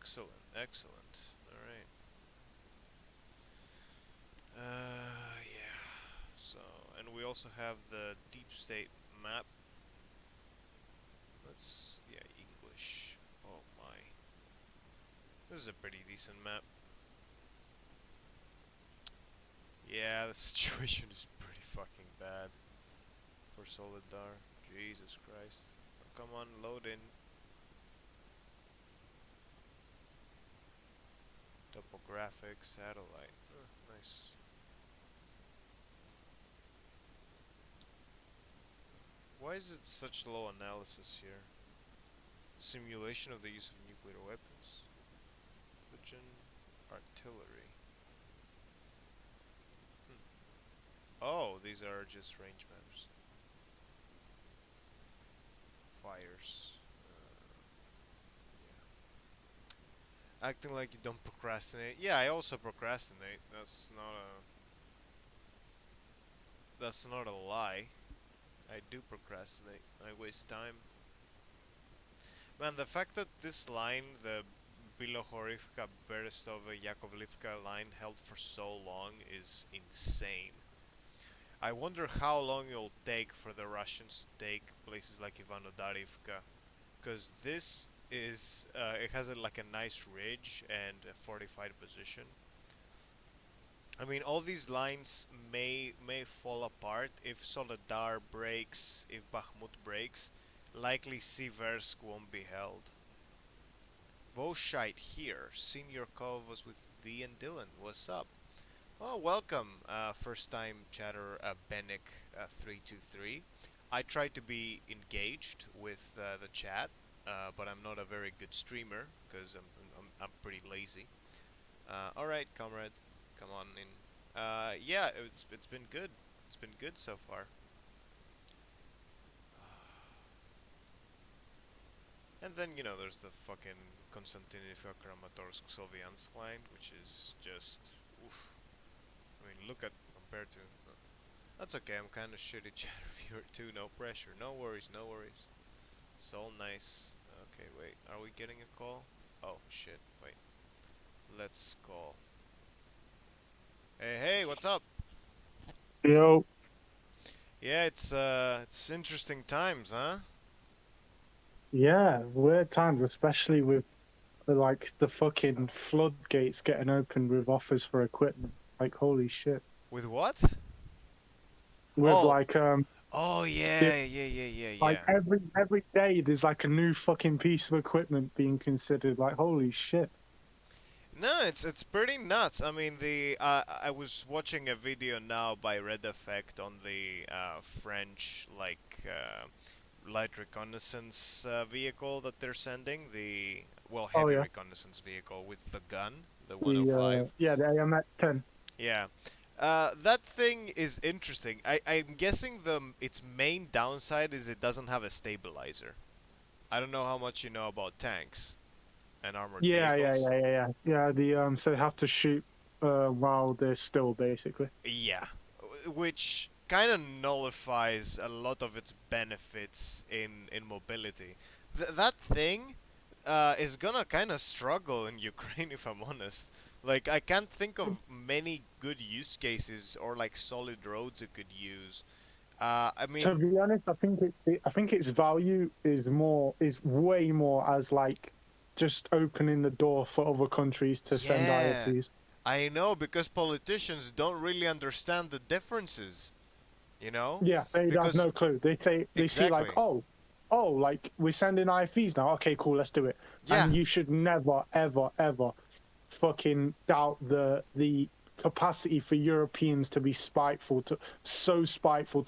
Excellent, excellent. All right. Yeah. So, and we also have the deep state map. Yeah, English. Oh my. This is a pretty decent map. Yeah, the situation is pretty fucking bad for Soledar. Jesus Christ. Oh, come on, load in. Topographic satellite. Nice. Why is it such low analysis here? Simulation of the use of nuclear weapons. Pigeon artillery. Hmm. Oh, these are just range maps. Fires. Yeah. Acting like you don't procrastinate. Yeah, I also procrastinate. That's not a lie. I do procrastinate. I waste time. Man, the fact that this line, the Bilohorivka Berestova Yakovlivka line, held for so long is insane. I wonder how long it'll take for the Russians to take places like Ivanodarivka, because it has like a nice ridge and a fortified position. I mean, all these lines may fall apart if Soledar breaks, if Bakhmut breaks. Likely Siversk won't be held. Voshite here. Senior Kov was with V and Dylan. What's up? Oh, welcome, first time chatter Benik 323. I try to be engaged with the chat, but I'm not a very good streamer because I'm pretty lazy. All right, comrade, come on in. Yeah, it's been good. It's been good so far. And then there's the fucking Konstantinivka Kramatorsk Solvyansk line, which is just oof. I mean, look at compared to. That's okay. I'm kind of shitty chat reviewer too. No pressure. No worries. No worries. It's all nice. Okay, wait. Are we getting a call? Oh shit. Wait. Let's call. Hey, hey. What's up? Yo, Yeah, it's interesting times, huh? yeah, weird times, especially with like the fucking floodgates getting opened with offers for equipment. Like, holy shit. With what? With Oh, like oh the, yeah, yeah, yeah, yeah, like yeah. every day there's like a new fucking piece of equipment being considered. Like, holy shit. No, it's pretty nuts. I mean, I was watching a video now by Red Effect on the French light reconnaissance vehicle that they're sending. The Oh heavy yeah, reconnaissance vehicle with the gun, the the 105. yeah, the AMX-10. Yeah. That thing is interesting. I'm guessing its main downside is it doesn't have a stabilizer. I don't know how much you know about tanks and armored Yeah, yeah, vehicles. yeah, yeah, yeah. Yeah, the so they have to shoot while they're still basically. Yeah, which kind of nullifies a lot of its benefits in mobility. That thing is gonna kind of struggle in Ukraine, if I'm honest. Like, I can't think of many good use cases or like solid roads it could use. I To mean, be honest, I think its value is way more as like just opening the door for other countries to send yeah, IFVs. I know because politicians don't really understand the differences, you know? Yeah, they have Because no clue. They see like, exactly, oh, like we're sending IFVs now. Okay, cool, let's do it. yeah. And you should never, ever, ever fucking doubt the capacity for Europeans to be spiteful to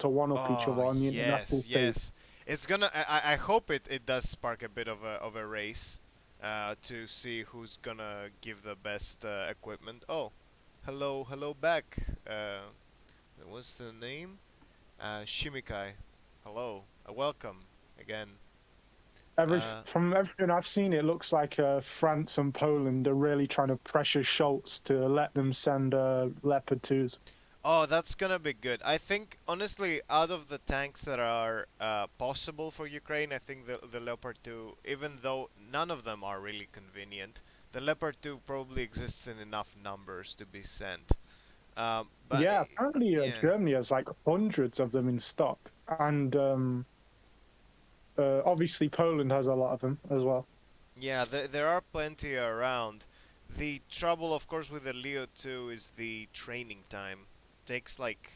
one up each Oh other on the international yes, stage. yes. It's gonna. I hope it does spark a bit of a race, to see who's gonna give the best equipment. Oh, hello back. What's the name? Shimikai. Hello, welcome again. Uh, From everything I've seen, it looks like France and Poland are really trying to pressure Schultz to let them send Leopard 2s. Oh, that's gonna be good. I think honestly, out of the tanks that are possible for Ukraine, I think the Leopard 2, even though none of them are really convenient, The Leopard 2 probably exists in enough numbers to be sent. But Yeah, apparently yeah, Germany has like hundreds of them in stock, and obviously Poland has a lot of them as well. yeah, there are plenty around. The trouble, of course, with the Leo 2 is the training time. Takes like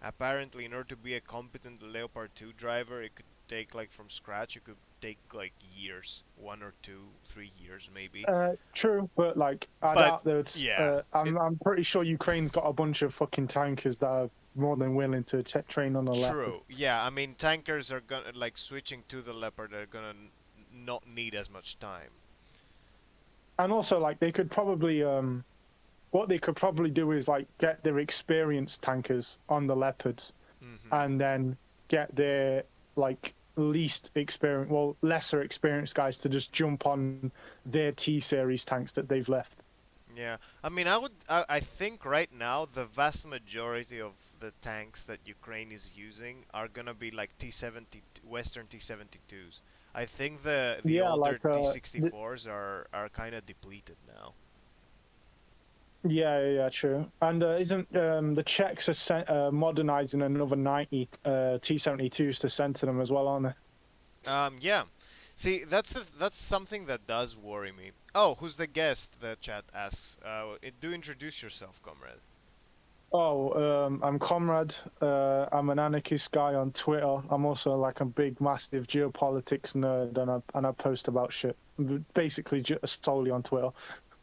apparently in order to be a competent Leopard 2 driver, it could take like from scratch. It could take like years, 1 or 2, 3 years maybe. True, but like I But doubt that. yeah, I'm pretty sure Ukraine's got a bunch of fucking tankers that are more than willing to train on a leopard. true. Yeah, I mean tankers are gonna like switching to the Leopard are gonna not need as much time. And also, like they could probably what they could probably do is like get their experienced tankers on the leopards, Hmm. and then get their like least experienced, well, lesser experienced guys to just jump on their T series tanks that they've left. Yeah, I mean, I think right now the vast majority of the tanks that Ukraine is using are gonna be like T-70 Western T-72s. I think the Yeah, older like T-64s are kind of depleted now. yeah, true. And isn't the Czechs are modernizing another 90 T-72s to send to them as well, aren't they? Yeah. See, that's something that does worry me. Oh, who's the guest? The chat asks. Do introduce yourself, comrade. Oh, I'm Comrade. I'm an anarchist guy on Twitter. I'm also like a big, massive geopolitics nerd, and I post about shit, basically just solely on Twitter.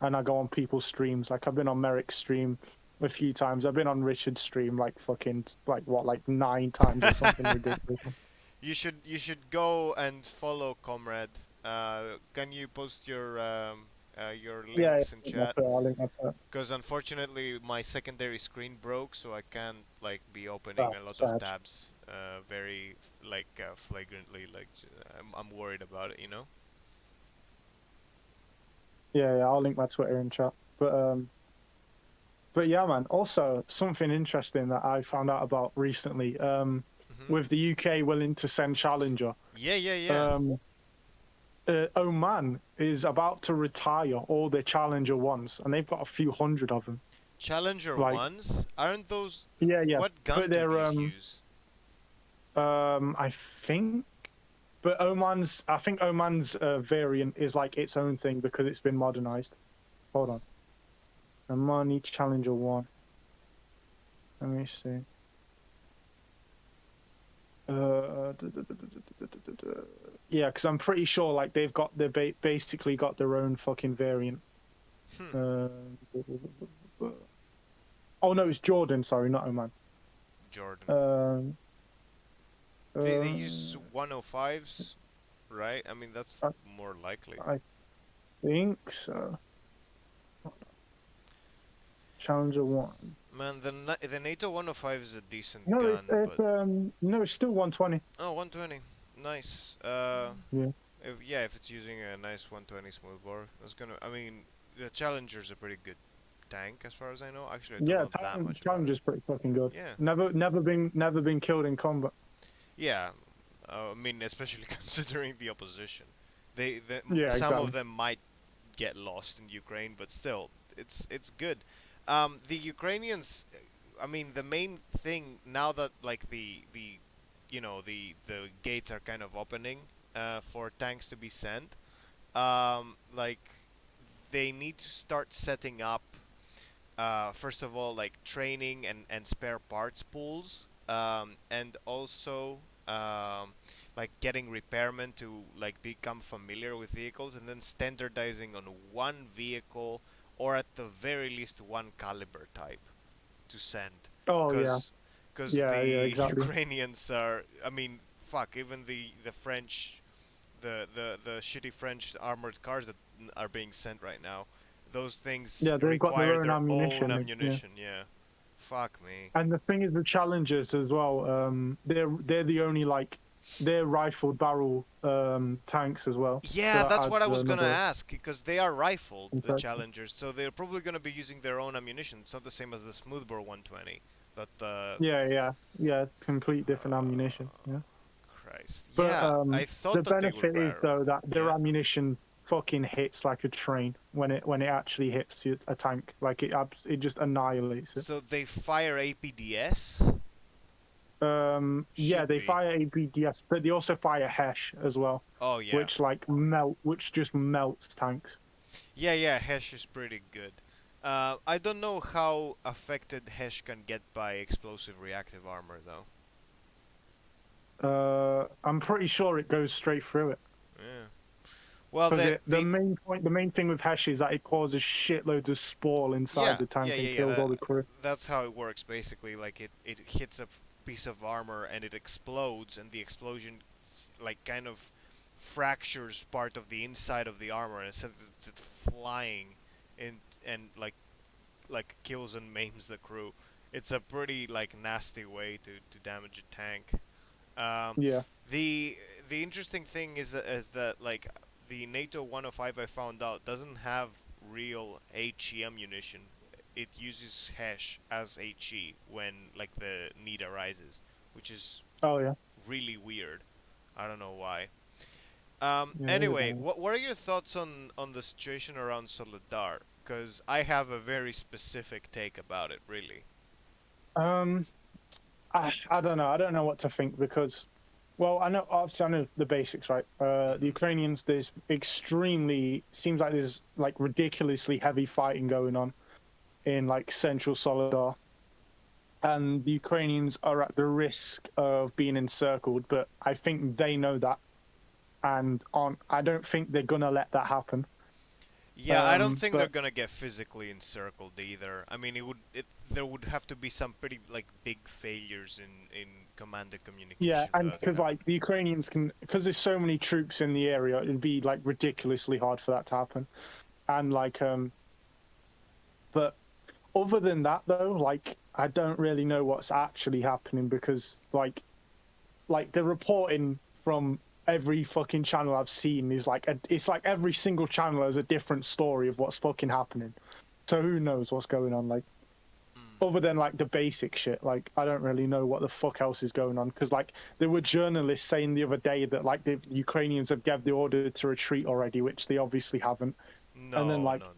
And I go on people's streams. Like I've been on Merrick's stream a few times. I've been on Richard's stream like fucking like what, like 9 times or something ridiculous. You should go and follow comrade. Can you post your Yeah, links in yeah, chat? I'll link my Twitter. Because unfortunately my secondary screen broke, so I can't like be opening a That's lot of sad. tabs very like flagrantly. Like I'm worried about it, you know. Yeah, I'll link my Twitter in chat. But yeah, man. Also, something interesting that I found out about recently. Hmm. With the UK willing to send Challenger, Yeah, yeah, yeah. um, Oman is about to retire all their Challenger ones, and they've got a few hundred of them. Challenger Like, ones aren't those? yeah. What But gun do they're these use? I think, but I think Oman's variant is like its own thing because it's been modernized. Hold on, Omani Challenger one. Let me see. Yeah, because I'm pretty sure like they've got basically got their own fucking variant. Hmm. Uh, oh no, it's Jordan. Sorry, not Oman. Jordan. Um, They use uh, 105s, right? I mean that's I, more likely. I think so. Challenger one. Man, the NATO 105 is a decent No, gun, but no, it's still 120. oh, 120, nice. Yeah, If it's using a nice 120 smoothbore, that's gonna. I mean, the Challenger's a pretty good tank as far as I know. Actually, I don't yeah. know that much about it. Challenger's pretty fucking good. Yeah, Never been killed in combat. yeah. I mean, especially considering the opposition, Yeah, some of exactly. them might get lost in Ukraine, but still, it's good. The Ukrainians, I mean, the main thing now that like the the gates are kind of opening for tanks to be sent, like they need to start setting up first of all like training and spare parts pools, and also like getting repairmen to like become familiar with vehicles and then standardizing on one vehicle or at the very least one caliber type to send, Oh yeah, because yeah, the exactly. Ukrainians are, I mean, fuck, even the French, the shitty French armored cars that are being sent right now, those things Yeah, they've got their require own their own ammunition. Yeah. ammunition. Yeah, fuck me. And the thing is, the Challengers as well. They're the only like they're rifled barrel tanks as well. So Yeah, that that's what I adds was gonna another ask because they are rifled, the impression. Challengers, so they're probably gonna be using their own ammunition. It's not the same as the smoothbore 120, but Yeah. Complete different ammunition. uh, Yeah. Christ, But yeah, I the thought that they would benefit is though that their yeah. ammunition fucking hits like a train when it actually hits a tank. Like it just annihilates it. So they fire APDS? Yeah, Should they be. fire ABDS, but they also fire Hesh as well, Oh yeah. which just melts tanks. Yeah, yeah, Hesh is pretty good. I don't know how affected Hesh can get by explosive reactive armor though. I'm pretty sure it goes straight through it. Yeah. Well, Because the the main thing with Hesh is that it causes shitloads of spall inside yeah, the yeah, tank yeah, and yeah. kills all the crew. That's how it works basically. Like it hits a piece of armor and it explodes, and the explosion like kind of fractures part of the inside of the armor and sends it flying, and like kills and maims the crew. It's a pretty like nasty way to damage a tank. Um, Yeah, the the interesting thing is that like the NATO 105 I found out doesn't have real HE ammunition. It uses Hesh as HE when like the need arises, which is oh yeah, really weird. I don't know why. yeah. It is Anyway, annoying. what are your thoughts on the situation around Soledar? Because I have a very specific take about it, really. Um, I don't know. I don't know what to think because, well, I know obviously I know the basics, right? The Hmm. Ukrainians, there's extremely seems like there's like ridiculously heavy fighting going on in like central Soledar, and the Ukrainians are at the risk of being encircled. But I think they know that, and on I don't think they're gonna let that happen. Yeah, I don't think they're But gonna get physically encircled either. I mean, there would have to be some pretty like big failures in command and yeah, communication for and that to because happen. like the Ukrainians can, because there's so many troops in the area, it'd be like ridiculously hard for that to happen. And but other than that though, like I don't really know what's actually happening because like the reporting from every fucking channel I've seen is it's like every single channel has a different story of what's fucking happening. So who knows what's going on? Like Mm. other than like the basic shit, like I don't really know what the fuck else is going on because like there were journalists saying the other day that like the Ukrainians have gave the order to retreat already, which they obviously haven't. And then No, like no, no.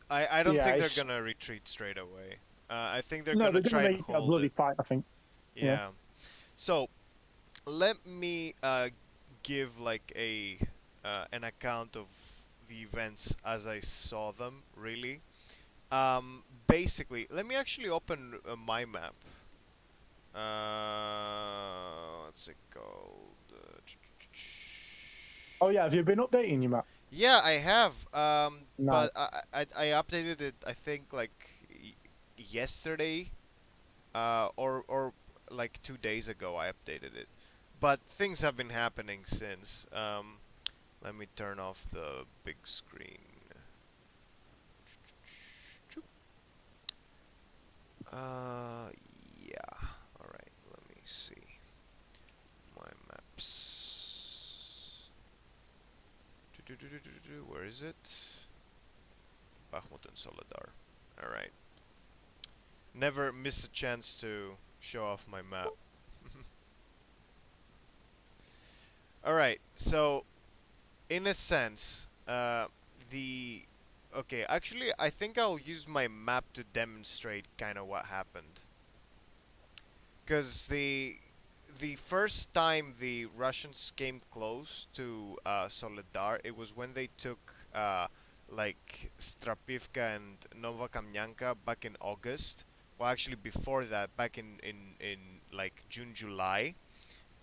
I don't yeah, think they're it's gonna retreat straight away. I think they're no, gonna they're gonna try and make it a hold bloody it. fight. I think. Yeah. Yeah. So let me give like a an account of the events as I saw them. Really. Basically, let me actually open my map. What's it called? Oh yeah, have you been updating your map? Yeah, I have. But Nice. I updated it. I think like yesterday, or like 2 days ago. I updated it. But things have been happening since. Let me turn off the big screen. Uh, yeah. All right. Let me see my maps. Where is it? Bakhmut and Soledar. Alright. Never miss a chance to show off my map. Alright, so in a sense, the. Okay, actually, I think I'll use my map to demonstrate kind of what happened. Because the first time the Russians came close to Soledar, it was when they took like Strapivka and Novokamyanka back in August. Well, actually before that, back in like June, July.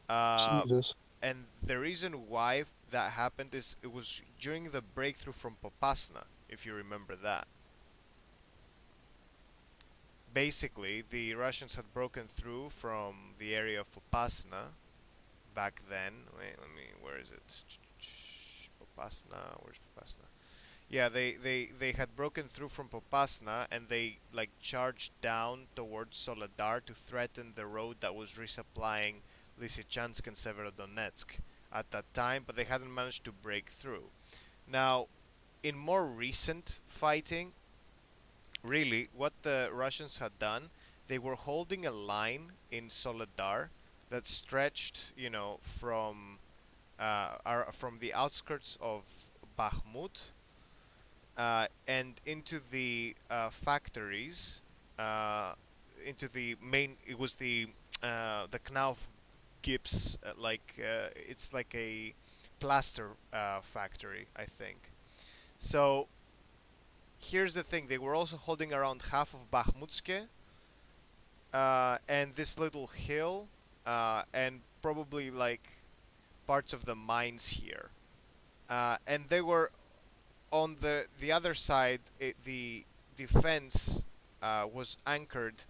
Uh, Jesus. and the reason why that happened is it was during the breakthrough from Popasna, if you remember that. Basically, the Russians had broken through from the area of Popasna back then. Wait, let me. Where is it? Popasna. Where's Popasna? Yeah, they had broken through from Popasna and they like charged down towards Soledar to threaten the road that was resupplying Lysychansk and Severodonetsk at that time, but they hadn't managed to break through. Now, in more recent fighting, really, what the Russians had done, they were holding a line in Soledar that stretched, from from the outskirts of Bakhmut and into the factories, uh, into the main. It was the Knauf Gips, it's like a plaster factory, I think. So here's the thing: they were also holding around half of Bakhmutske and this little hill, and probably like parts of the mines here. And they were on the other side. The defense was anchored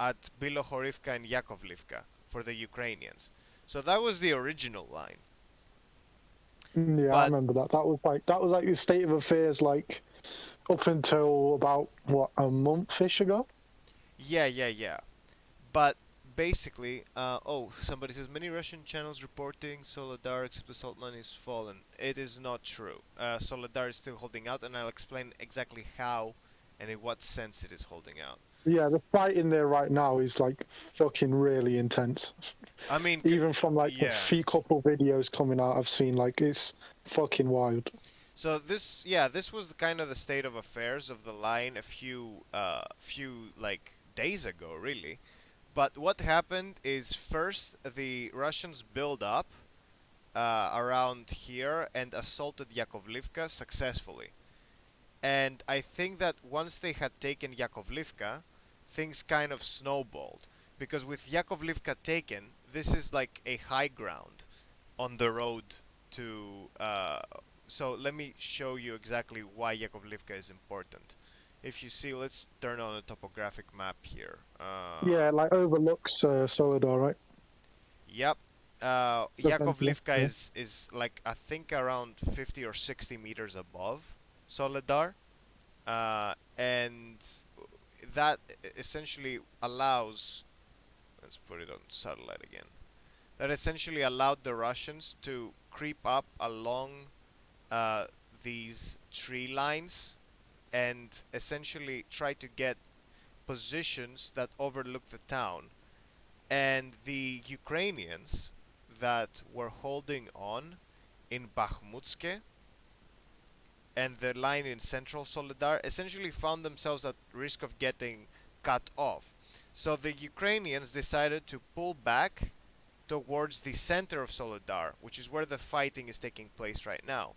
at Bilohorivka and Yakovlivka for the Ukrainians. So that was the original line. Yeah, I But remember that. That was like the state of affairs, like up until about what, a month-ish ago. yeah, yeah, yeah. But basically, oh, somebody says many Russian channels reporting Soledar except the salt mine is fallen. It is not true. Soledar is still holding out, and I'll explain exactly how and in what sense it is holding out. Yeah, the fight in there right now is like fucking really intense. I mean, Even from like the yeah. few couple videos coming out, I've seen like it's fucking wild. So this, yeah, this was kind of the state of affairs of the line a few like days ago, really. But what happened is first the Russians build up around here and assaulted Yakovlivka successfully. And I think that once they had taken Yakovlivka, things kind of snowballed. Because with Yakovlivka taken, this is like a high ground on the road to. So let me show you exactly why Yakovlivka is important. If you see, let's turn on a topographic map here. Yeah, like overlooks Soledar, right? Yep. Essentially. Yakovlivka Yeah. is like I think around 50 or 60 meters above Soledar, and that essentially allows. Let's put it on satellite again. That essentially allowed the Russians to creep up along uh, these tree lines and essentially try to get positions that overlook the town. And the Ukrainians that were holding on in Bakhmutske and the line in central Soledar essentially found themselves at risk of getting cut off. So the Ukrainians decided to pull back towards the center of Soledar, which is where the fighting is taking place right now.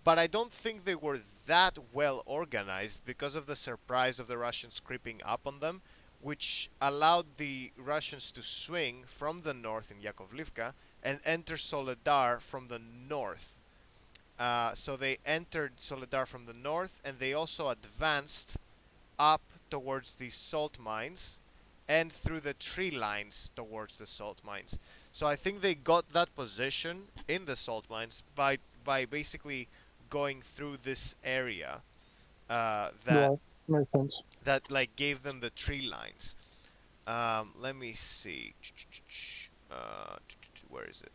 But I don't think they were that well organized because of the surprise of the Russians creeping up on them, which allowed the Russians to swing from the north in Yakovlivka and enter Soledar from the north. So they entered Soledar from the north, and they also advanced up towards the salt mines and through the tree lines towards the salt mines. So I think they got that position in the salt mines by basically going through this area uh, that Right. Makes sense. that like gave them the tree lines. Let me see. Where is it?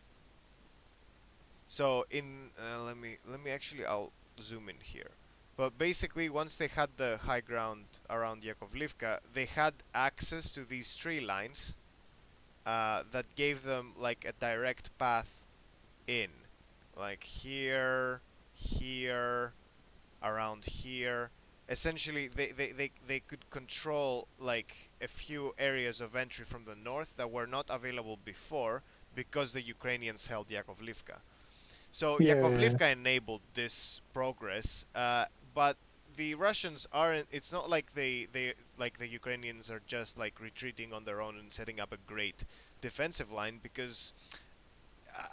So in let me actually I'll zoom in here. But basically, once they had the high ground around Yakovlivka, they had access to these tree lines that gave them like a direct path in, like here, here, around here. Essentially, they could control like a few areas of entry from the north that were not available before because the Ukrainians held Yakovlivka. So Yeah, yeah, yeah. Yakovlivka enabled this progress, but the Russians aren't. It's not like they like the Ukrainians are just like retreating on their own and setting up a great defensive line because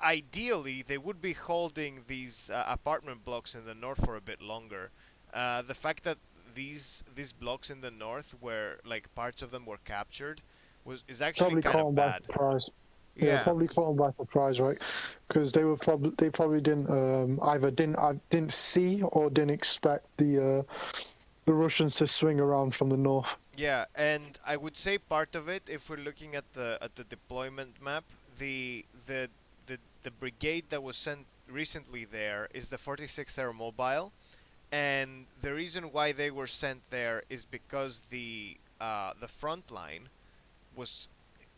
ideally they would be holding these apartment blocks in the north for a bit longer. The fact that these blocks in the north, where like parts of them were captured, was is actually Probably kind caught of them by bad. surprise. Yeah, Yeah. probably caught them by surprise, right? Because they probably didn't either didn't see or didn't expect the Russians to swing around from the north. Yeah, and I would say part of it, if we're looking at the deployment map, the brigade that was sent recently there is the 46th Aeromobile, and the reason why they were sent there is because the front line was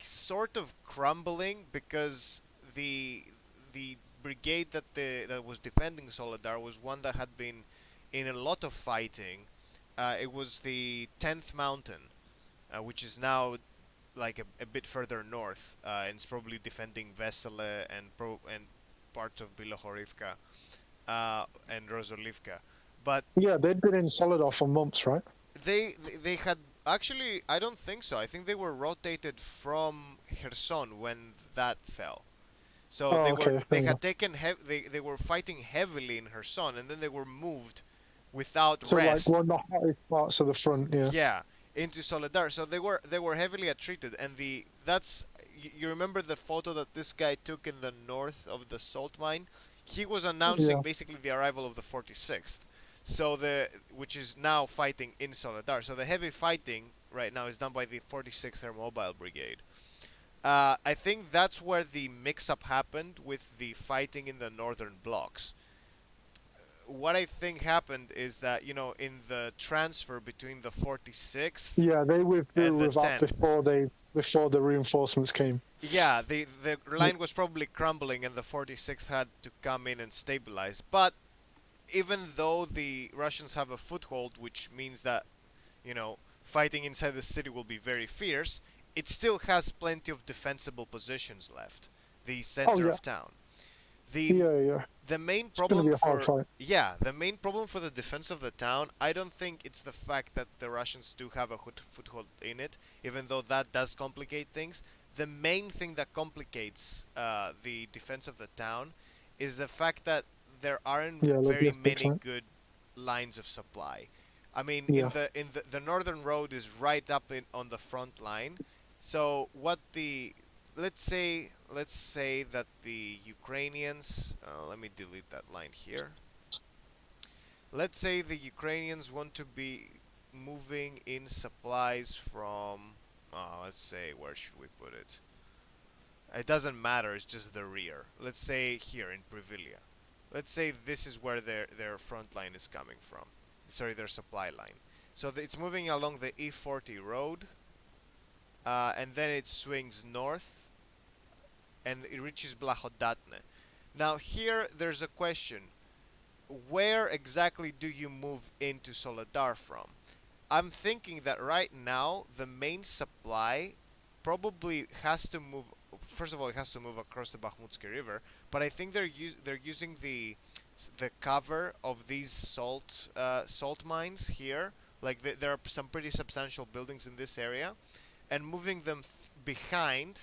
sort of crumbling because the the brigade that was defending Soledar was one that had been in a lot of fighting. It was the 10th Mountain, which is now like a bit further north, and it's probably defending Vesele and parts of Bilohorivka and Rosolivka. But Yeah, they'd been in Soledar for months, right? they had actually, I don't think so. I think they were rotated from Kherson when that fell. So Oh, okay, fair they enough. had taken they were fighting heavily in Kherson, and then they were moved without So like rest. one of the hottest parts of the front, yeah. Yeah, into Soledar. So they were heavily treated, and you remember the photo that this guy took in the north of the salt mine? He was announcing Yeah, basically the arrival of the 46th. So which is now fighting in Soledar. So the heavy fighting right now is done by the 46th Air Mobile Brigade. I think that's where the mix-up happened with the fighting in the northern blocks. What I think happened is that, in the transfer between the 46th yeah, they withdrew and the with that 10th, before the reinforcements came. yeah, the line was probably crumbling and the 46th had to come in and stabilize. But even though the Russians have a foothold, which means that, fighting inside the city will be very fierce, it still has plenty of defensible positions left. The Oh center yeah, of town. The yeah, yeah. the main It's gonna problem be a hard for fight. yeah, the main problem for the defense of the town, I don't think it's the fact that the Russians do have a foothold in it, even though that does complicate things. The main thing that complicates the defense of the town is the fact that there aren't Yeah, very logistics, many right? good lines of supply. I mean, Yeah, the northern road is right up on the front line. So what the let's say that the Ukrainians, let me delete that line here. Let's say the Ukrainians want to be moving in supplies from, let's say, where should we put it? It doesn't matter, it's just the rear. Let's say here in Privilia. Let's say this is where their front line is coming from. Sorry, their supply line. So it's moving along the E40 road, and then it swings north, and it reaches Blahodatne. Now here there's a question. Where exactly do you move into Soledar from? I'm thinking that right now the main supply probably has to move. First of all, it has to move across the Bakhmutsky River, but I think they're using the cover of these salt mines here. Like there are some pretty substantial buildings in this area, and moving them behind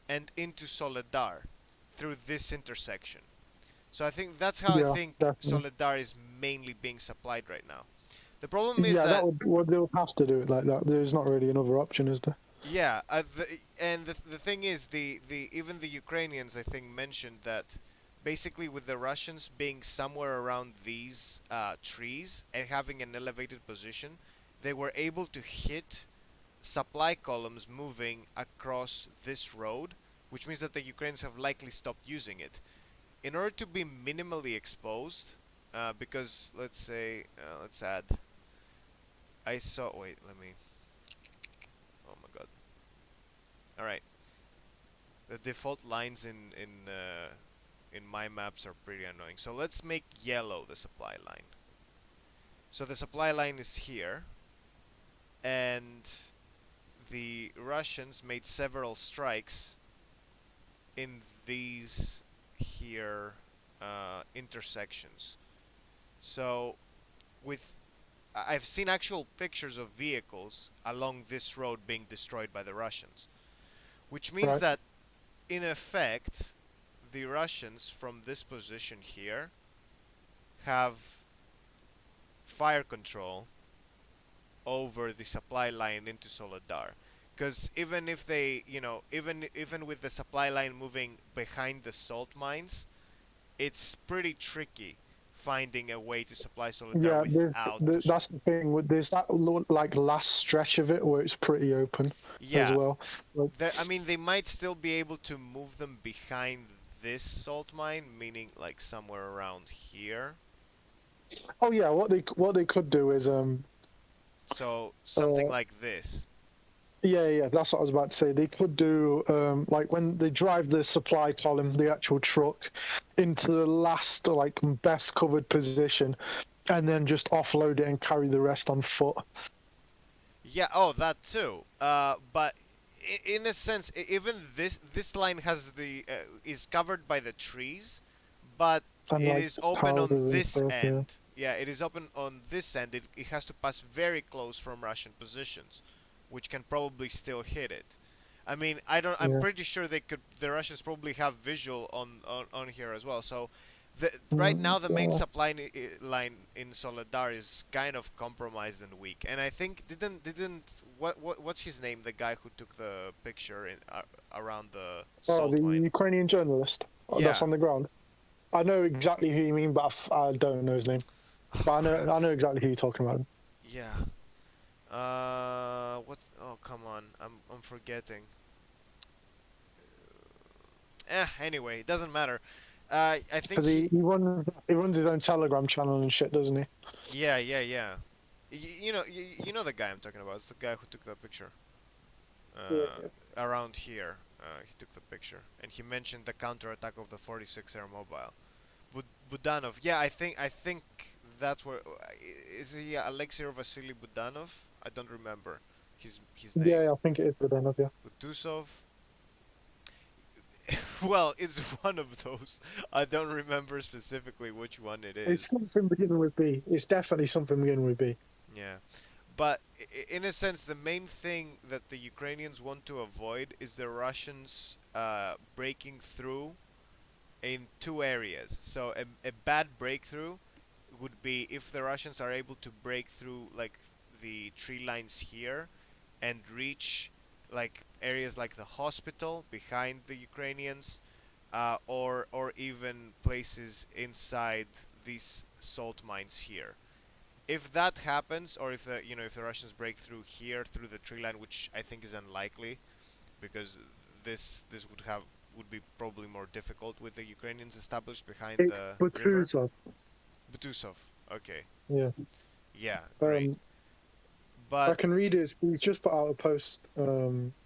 and into Soledar through this intersection. So I think that's how I yeah, think definitely. Soledar is mainly being supplied right now. The problem is Yeah, that that would what they would have to do it like that. There's not really another option, is there? yeah, the thing is the even the Ukrainians I think mentioned that basically with the Russians being somewhere around these trees and having an elevated position, they were able to hit supply columns moving across this road, which means that the Ukrainians have likely stopped using it. In order to be minimally exposed, because let's say, let's add, I saw, wait, let me, oh my god. Alright, the default lines in my maps are pretty annoying. So let's make yellow the supply line. So the supply line is here, and the Russians made several strikes in these here intersections. So with I've seen actual pictures of vehicles along this road being destroyed by the Russians, which means Right. that in effect the Russians from this position here have fire control over the supply line into Soledar. Because even if they, even with the supply line moving behind the salt mines, it's pretty tricky finding a way to supply Soledar Yeah, without that's the thing. There's that like last stretch of it where it's pretty open as yeah, well. Like, I mean, they might still be able to move them behind this salt mine, meaning like somewhere around here. oh yeah, what they could do is So something uh like this. Yeah, that's what I was about to say. They could do like when they drive the supply column, the actual truck, into the last like best covered position, and then just offload it and carry the rest on foot. Yeah, oh, that too. But in a sense, even this line has the is covered by the trees, but And it like is open on powder and this stuff. Yeah, end. Yeah, it is open on this end. It has to pass very close from Russian positions, which can probably still hit it. I mean, I don't. I'm yeah. pretty sure they could. The Russians probably have visual on here as well. So, right Mm, now the main yeah. supply line in Soledar is kind of compromised and weak. And I think didn't what's his name? The guy who took the picture in around the Oh, the salt mine. Ukrainian journalist that's Yeah. on the ground. I know exactly who you mean, but I don't know his name. Oh But crap. I know exactly who you're talking about. Yeah. What? Oh, come on. I'm forgetting. Anyway, it doesn't matter. I think Because he runs his own Telegram channel and shit, doesn't he? yeah. You know the guy I'm talking about. It's the guy who took that picture. Uh, Yeah. Around here, he took the picture, and he mentioned the counterattack of the 46 Air Mobile. Budanov. Yeah, I think that's where is he Alexei or Vasily Budanov? I don't remember his name. Yeah, I think it is Bogdanov, yeah. Butusov. Well, it's one of those. I don't remember specifically which one it It's is. something beginning with B. It's definitely something beginning with B. Yeah. But in a sense, the main thing that the Ukrainians want to avoid is the Russians breaking through in two areas. So a bad breakthrough would be if the Russians are able to break through like the tree lines here and reach like areas like the hospital behind the Ukrainians, or even places inside these salt mines here. If that happens, or if the Russians break through here through the tree line, which I think is unlikely, because this would be probably more difficult with the Ukrainians established behind It's the river. Butuzov. Butusov. Okay. Yeah. Yeah, great. Um, I But can read it. He's just put out a post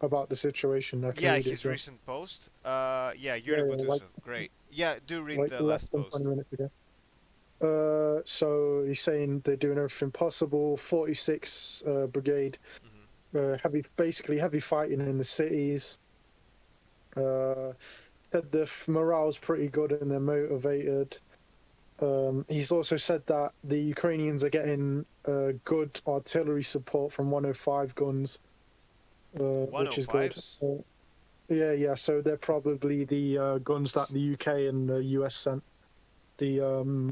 about the situation. I can yeah, read it his as well. recent post. Yeah, Yuri Yeah, Butusov. Great. Yeah, do read like the less last than post. 20 minutes ago. So he's saying they're doing everything possible. 46 Brigade, Hmm. basically heavy fighting in the cities. Uh, said the morale's pretty good and they're motivated. He's also said that the Ukrainians are getting good artillery support from 105 guns, which is good. 105s. Yeah. So they're probably the guns that the UK and the US sent. The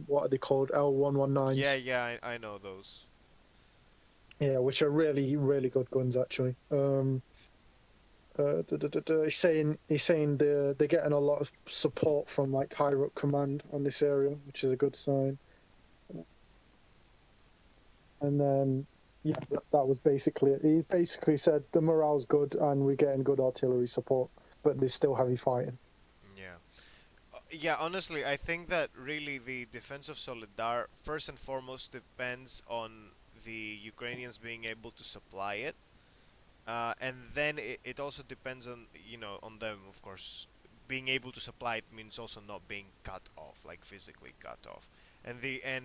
what are they called? Yeah, L119s. yeah, I know those. Yeah, which are really really good guns actually. He's saying they're getting a lot of support from like higher up command on this area, which is a good sign. And then yeah, that was basically it. He basically said the morale's good and we're getting good artillery support, but there's still heavy fighting. Yeah. Yeah, honestly, I think that really the defense of Soledar first and foremost depends on the Ukrainians being able to supply it. And then it also depends on on them, of course. Being able to supply it means also not being cut off, like physically cut off. Yeah,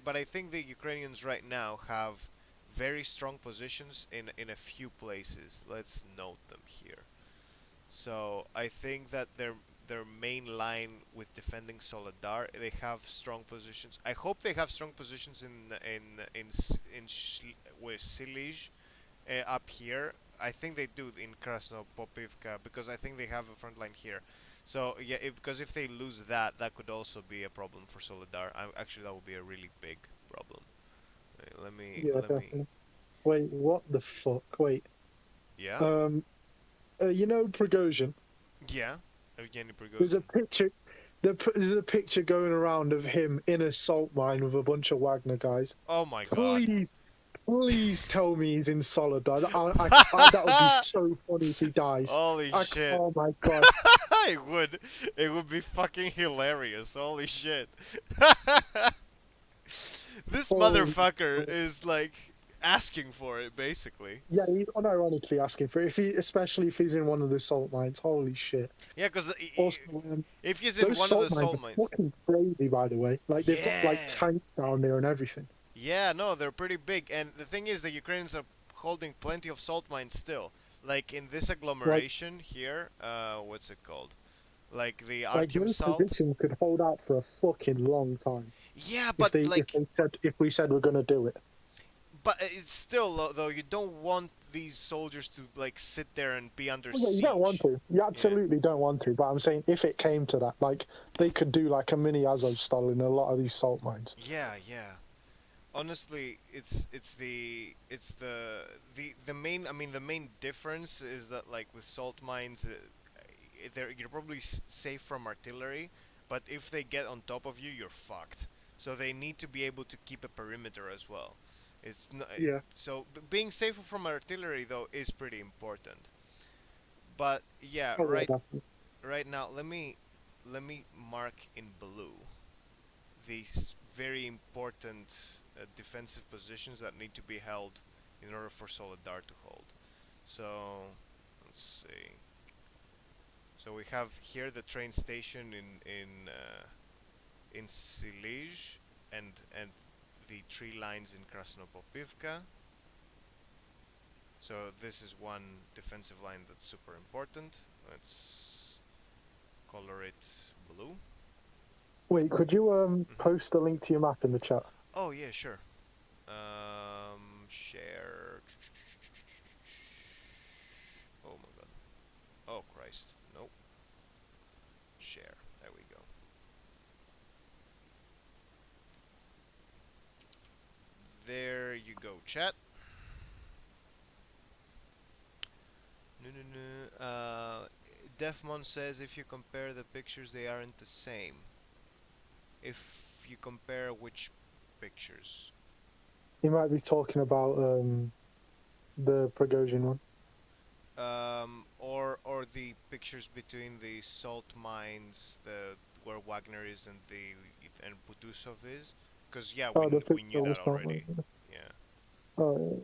But I think the Ukrainians right now have very strong positions in a few places. Let's note them here. So I think that their main line with defending Soledar, they have strong positions. I hope they have strong positions with Silij up here. I think they do in Krasnopopivka because I think they have a front line here. So yeah, because if they lose that, that could also be a problem for Soledar. Actually, that would be a really big problem. Wait, yeah, let me. definitely. Wait, what the fuck? Wait. Yeah, Um, Prigozhin. yeah. Evgeny There's a Prigozhin. picture. There's a picture going around of him in a salt mine with a bunch of Wagner guys. Oh my God. Please tell me he's in Soledar. That would be so funny if he dies. Holy shit. Oh my god. it would. It would be fucking hilarious. Holy shit. This Holy motherfucker shit. is like. asking for it basically. Yeah, he's unironically asking for it. If he, especially if he's in one of the salt mines. Holy shit! Yeah, because Also, if he's in those one of the salt mines salt are mines, fucking crazy, by the way. Like they've got like yeah, tanks down there and everything. yeah, no, they're pretty big. And the thing is, the Ukrainians are holding plenty of salt mines still. Like in this Like agglomeration here, what's it called? Like the like Artyom those salt. positions could hold out for a fucking long time Yeah, if but they like, said if we said we're gonna do it. but it's still though you don't want these soldiers to like sit there and be under Oh, yeah, you don't want siege. to. You Yeah. absolutely don't want to. But I'm saying if it came to that, like they could do like a mini Azovstal in a lot of these salt mines. Yeah, yeah. Honestly, it's the main. I mean, the main difference is that like with salt mines, you're probably safe from artillery, but if they get on top of you, you're fucked. So they need to be able to keep a perimeter as well. It's not, Yeah. so being safe from artillery though is pretty important. But yeah, Oh yeah, definitely. right now let me mark in blue these very important defensive positions that need to be held in order for Soledar to hold. So let's see. So we have here the train station in Silij and the tree lines in Krasnopopivka. So this is one defensive line that's super important. Let's color it blue. Wait, could you Hmm. post a link to your map in the chat? Oh yeah, sure. Share. Oh my god. Oh Christ. Nope. Share. There we go. There you go, chat. No, no, no. Defmon says if you compare the pictures, they aren't the same. If you compare which pictures? You might be talking about the Prigozhin one. Or the pictures between the salt mines, the where Wagner is and Butusov is, because yeah, Oh, the we picture knew of the that salt mine. already. Yeah. Oh,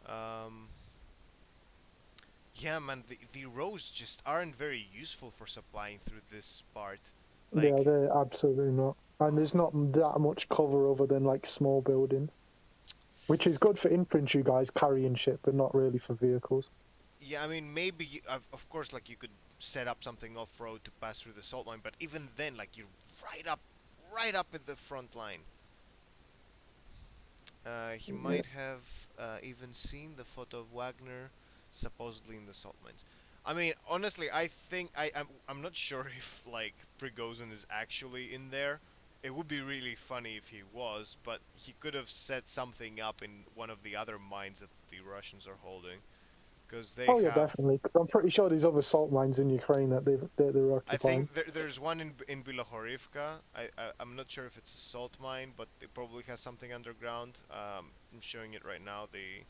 Um. Yeah, man, the roads just aren't very useful for supplying through this part. yeah, yeah, Like, they're absolutely not. And there's not that much cover other than like small buildings, which is good for infantry guys carrying shit, but not really for vehicles. yeah, I mean, maybe of course, like you could set up something off road to pass through the salt line, but even then, like you're right up at the front line. He Yeah. might have even seen the photo of Wagner supposedly in the salt mines. I mean, honestly, I think I'm not sure if like Prigozhin is actually in there. It would be really funny if he was, but he could have set something up in one of the other mines that the Russians are holding, because they Oh yeah, have. definitely. Because I'm pretty sure there's other salt mines in Ukraine that they're I occupying. think there's one in Bilohorivka. I'm not sure if it's a salt mine, but it probably has something underground. I'm showing it right now. The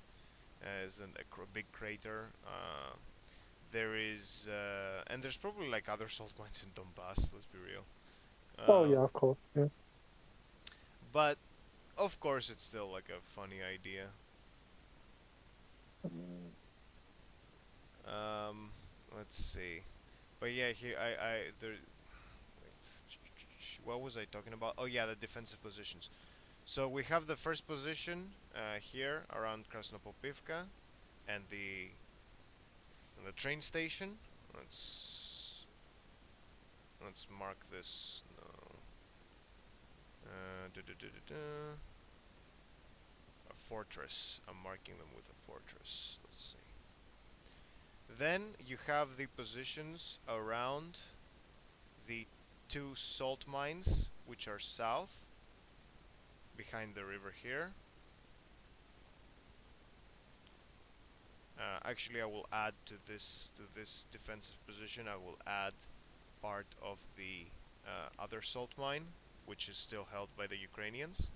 is a big crater. There is and there's probably like other salt mines in Donbass. Let's be real. Oh Um, yeah, of course. Yeah. but of course, it's still like a funny idea. Um, let's see. But yeah, here I there. Wait, what was I talking about? Oh yeah, the defensive positions. So we have the first position here around Krasnopopivka and the train station. Let's let's mark this. No, duh, duh, duh, duh, duh. A fortress. I'm marking them with a fortress. Let's see. Then you have the positions around the two salt mines, which are south behind the river here. Actually, I will add to this defensive position. I will add part of the other salt mine, which is still held by the Ukrainians.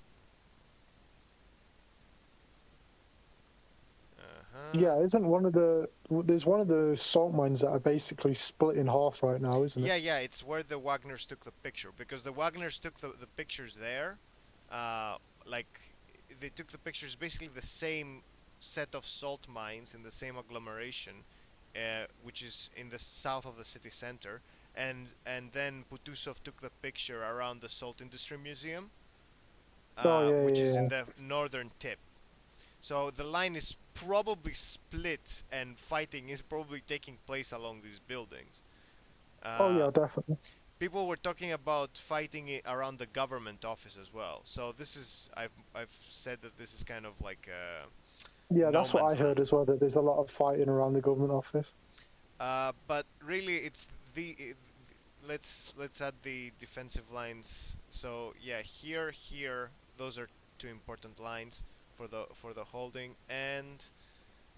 Uh huh. Yeah, isn't one of the there's one of the salt mines that are basically split in half right now, isn't it? Yeah, yeah. It's where the Wagners took the picture because the Wagners took the pictures there. Uh, like they took the pictures, basically the same set of salt mines in the same agglomeration, which is in the south of the city center, and then Butusov took the picture around the Salt Industry Museum, Oh yeah, which is yeah, in yeah. the northern tip. So the line is probably split, and fighting is probably taking place along these buildings. Oh Uh, yeah, definitely. People were talking about fighting it around the government office as well. So this is I've said that this is kind of like Yeah, no that's what I man's heard land. as well. That there's a lot of fighting around the government office. But really, it's let's add the defensive lines. So yeah, here, those are two important lines for the holding, and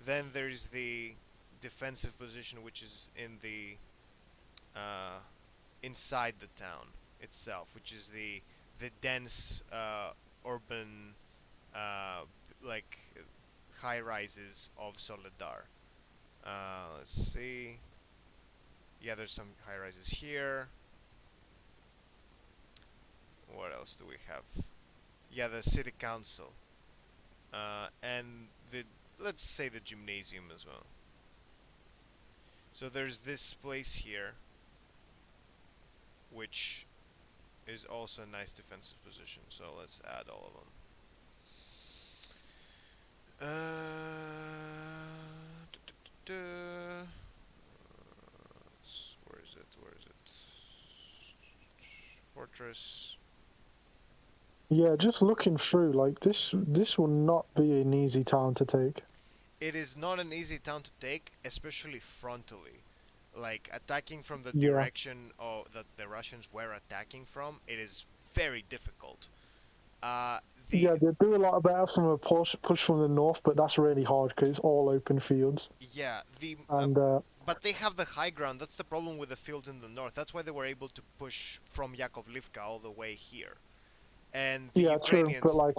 then there's the defensive position, which is in the uh, inside the town itself, which is the dense urban uh, like high rises of Soledar. Let's see. Yeah, there's some high rises here. What else do we have? Yeah, the city council, and the let's say the gymnasium as well. So there's this place here, which is also a nice defensive position. So let's add all of them. Where is it? Where is it? Fortress. Yeah, just looking through, like this will not be an easy town to take. It is not an easy town to take, especially frontally. Like attacking from the Yeah, direction that the Russians were attacking from, it is very difficult. Uh, the yeah, they do a lot better from a push from the north, but that's really hard because it's all open fields. Yeah, the And but they have the high ground. That's the problem with the fields in the north. That's why they were able to push from Yakovlivka all the way here. And the yeah, true. But Ukrainians like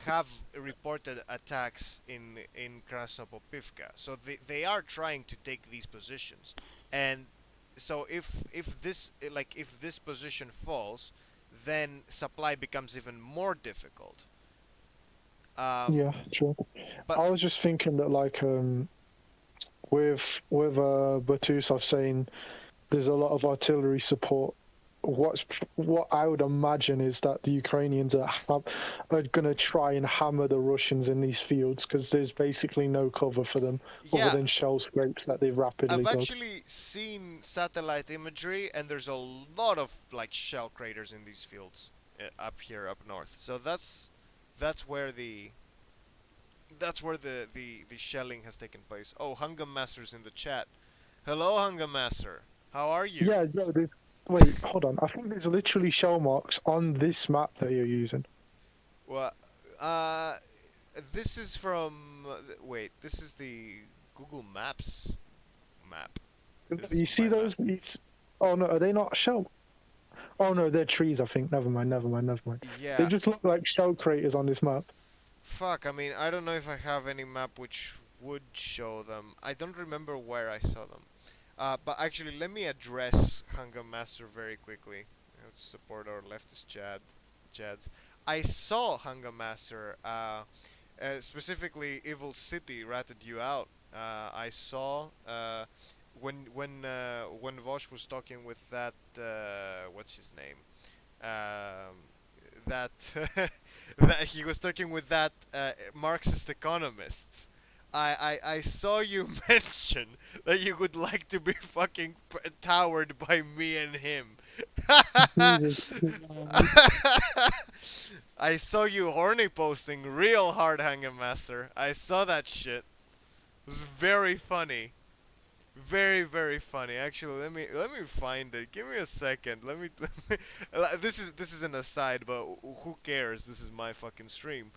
have reported attacks in Krasnopopivka. So they are trying to take these positions. And so if this position falls, then supply becomes even more difficult. Um, yeah, true. but I was just thinking that like with Batusov saying there's a lot of artillery support. What I would imagine is that the Ukrainians are going to try and hammer the Russians in these fields because there's basically no cover for them other yeah, than shell scrapes that they've I've rapidly dug. actually seen satellite imagery, and there's a lot of like shell craters in these fields up here, up north. So that's where the shelling has taken place. Oh, Hungam Master's in the chat. Hello, Hungam Master. How are you? Yeah, no, there's. Wait, hold on. I think there's literally shell marks on this map that you're using. Well, uh, this is from. Wait, this is the Google Maps map. This is You see my map. those? Oh no, are they not shell? Oh no, they're trees. I think. Never mind. Never mind. Never mind. They Yeah. just look like shell craters on this map. Fuck. I mean, I don't know if I have any map which would show them. I don't remember where I saw them. But actually, let me address Hunger Master very quickly. Let's support our leftist Chads. I saw Hunger Master. Specifically, Evil City ratted you out. I saw when Vosh was talking with that what's his name that that he was talking with that Marxist economists. I saw you mention that you would like to be fucking towered by me and him. Jesus. I saw you horny posting real hard, Hanger Master. I saw that shit. It was very funny. Very very funny. Actually, let me find it. Give me a second. This is an aside, but who cares? This is my fucking stream.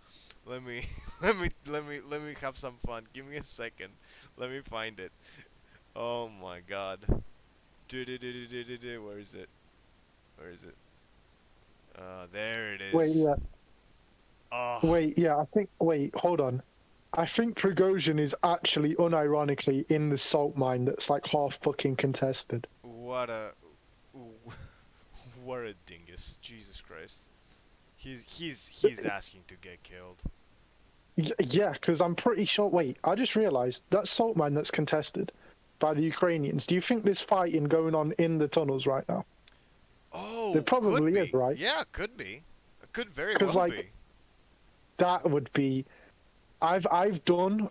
Let me let me have some fun. Give me a second. Let me find it. Oh my god. Where is it? Where is it? There it Wait, is. yeah. Oh, Wait, yeah, I think. Wait, hold on. I think Prigozhin is actually, unironically, in the salt mine that's like half fucking contested. what a what a dingus. Jesus Christ. He's asking to get killed. Yeah, because I'm pretty sure. Wait, I just realised that salt mine that's contested by the Ukrainians. Do you think there's fighting going on in the tunnels right now? There Oh, could probably is, be. right? Yeah, could be. Could very Because well like be. that would be. I've done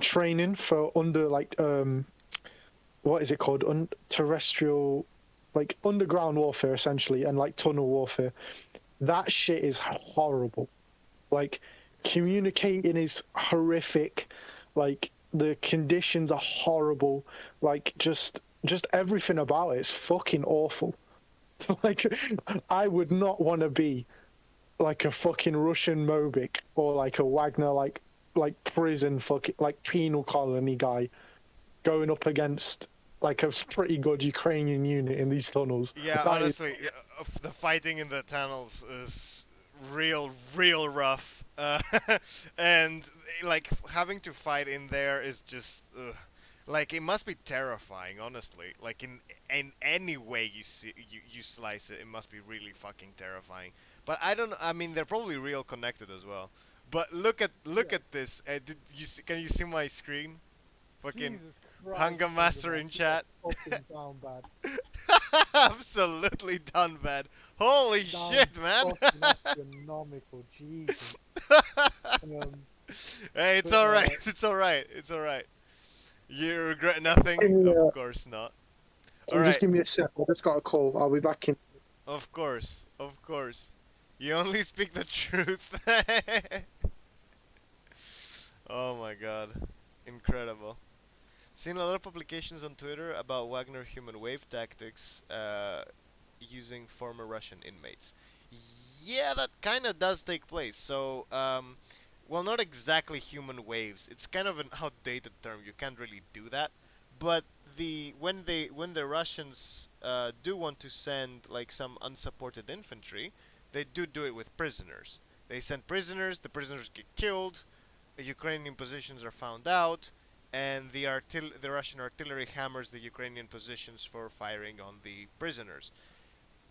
training for under like what is it called? Terrestrial, like underground warfare essentially, and like tunnel warfare. That shit is horrible. Like communicating is horrific. Like the conditions are horrible. Like just everything about it is fucking awful. Like I would not want to be like a fucking Russian Mobic or like a Wagner like prison fucking like penal colony guy going up against like a pretty good Ukrainian unit in these tunnels. Yeah, That is honestly, the fighting in the tunnels is real rough. And like having to fight in there is just like it must be terrifying. Honestly, like in any way you slice it, it must be really fucking terrifying. But I don't. I mean, they're probably real connected as well. But look yeah. at this. Did you see, can you see my screen? Fucking Jesus Christ, Hunger Hunger Master Man, in you are chat. fucking down bad. Absolutely done bad. Holy Down shit, man. fucking astronomical, Jesus. Um, Hey, it's but all right. It's all right. It's all right. You regret nothing? Of yeah, course not. All so just right. give me a sec. I just got a call. I'll be back in. Of course. Of course. You only speak the truth. Oh my god. Incredible. Seen a lot of publications on Twitter about Wagner human wave tactics using former Russian inmates. Yeah, that kind of does take place. So, well, not exactly human waves. It's kind of an outdated term. You can't really do that. But when the Russians do want to send like some unsupported infantry, they do it with prisoners. They send prisoners. The prisoners get killed. The Ukrainian positions are found out, and the Russian artillery hammers the Ukrainian positions for firing on the prisoners.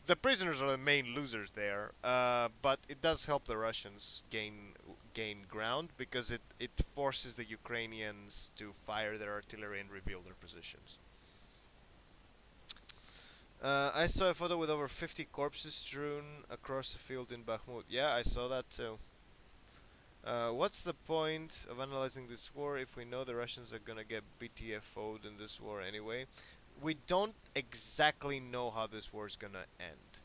The prisoners are the main losers there, but it does help the Russians gain ground because it forces the Ukrainians to fire their artillery and reveal their positions. I saw a photo with over 50 corpses strewn across a field in Bakhmut. Yeah, I saw that too. What's the point of analyzing this war if we know the Russians are gonna get BTFO'd in this war anyway? We don't exactly know how this war is gonna end.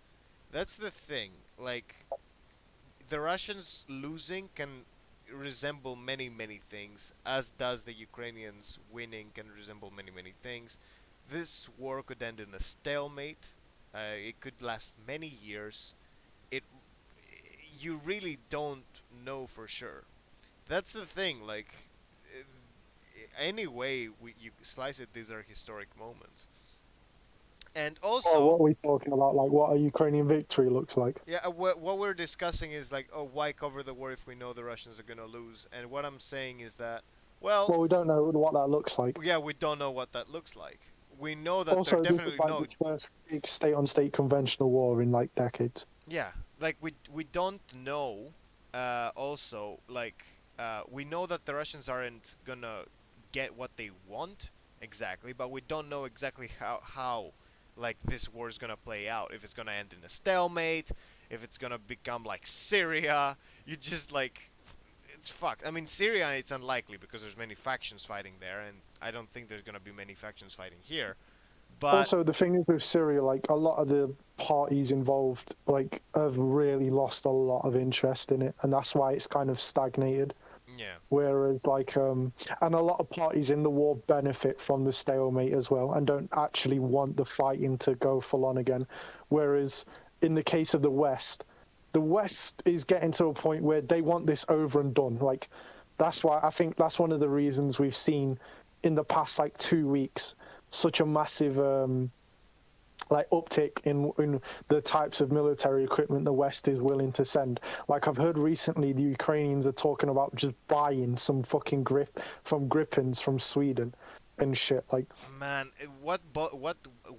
That's the thing. Like, the Russians losing can resemble many things, as does the Ukrainians winning can resemble many things. This war could end in a stalemate. It could last many years. It You really don't know for sure. That's the thing. Like, uh, any way you slice it, these are historic moments. And Oh, what also, are we talking about? Like what a Ukrainian victory looks like. yeah, what we're discussing is like, oh, why cover the war if we know the Russians are gonna lose? And what I'm saying is that, well, Well, we don't know what that looks like. yeah, we don't know what that looks like. We know that there Also, this is definitely like no, the first big state-on-state conventional war in like decades. yeah, like we don't know. Also, like we know that the Russians aren't gonna get what they want exactly, but we don't know exactly how like this war is gonna play out. If it's gonna end in a stalemate, if it's gonna become like Syria, you just like it's fucked. I mean, Syria it's unlikely because there's many factions fighting there, and I don't think there's gonna be many factions fighting here. But Also, the thing is with Syria, like a lot of the parties involved, like have really lost a lot of interest in it, and that's why it's kind of stagnated. yeah, Whereas, like, and a lot of parties in the war benefit from the stalemate as well, and don't actually want the fighting to go full on again. Whereas, in the case of the West is getting to a point where they want this over and done. Like, that's why I think that's one of the reasons we've seen in the past like 2 weeks such a massive like uptick in the types of military equipment the West is willing to send. Like I've heard recently, the Ukrainians are talking about just buying some fucking grip from Gripens from Sweden and shit. Like, man, what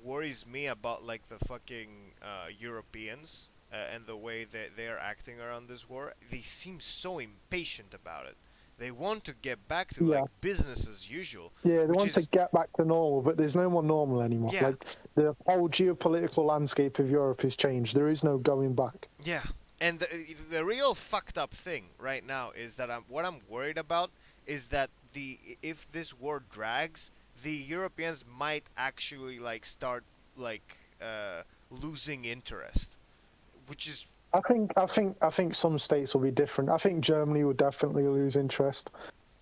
worries me about like the fucking Europeans? and the way that they are acting around this war, they seem so impatient about it. They want to get back to Yeah, like business as usual, yeah, they which want to is get back to normal, but there's no more normal anymore. yeah, Like the whole geopolitical landscape of Europe has changed. There is no going back. yeah. And the real fucked up thing right now is that what I'm worried about is that the if this war drags, the Europeans might actually like start like losing interest, which is I think some states will be different. I think Germany will definitely lose interest,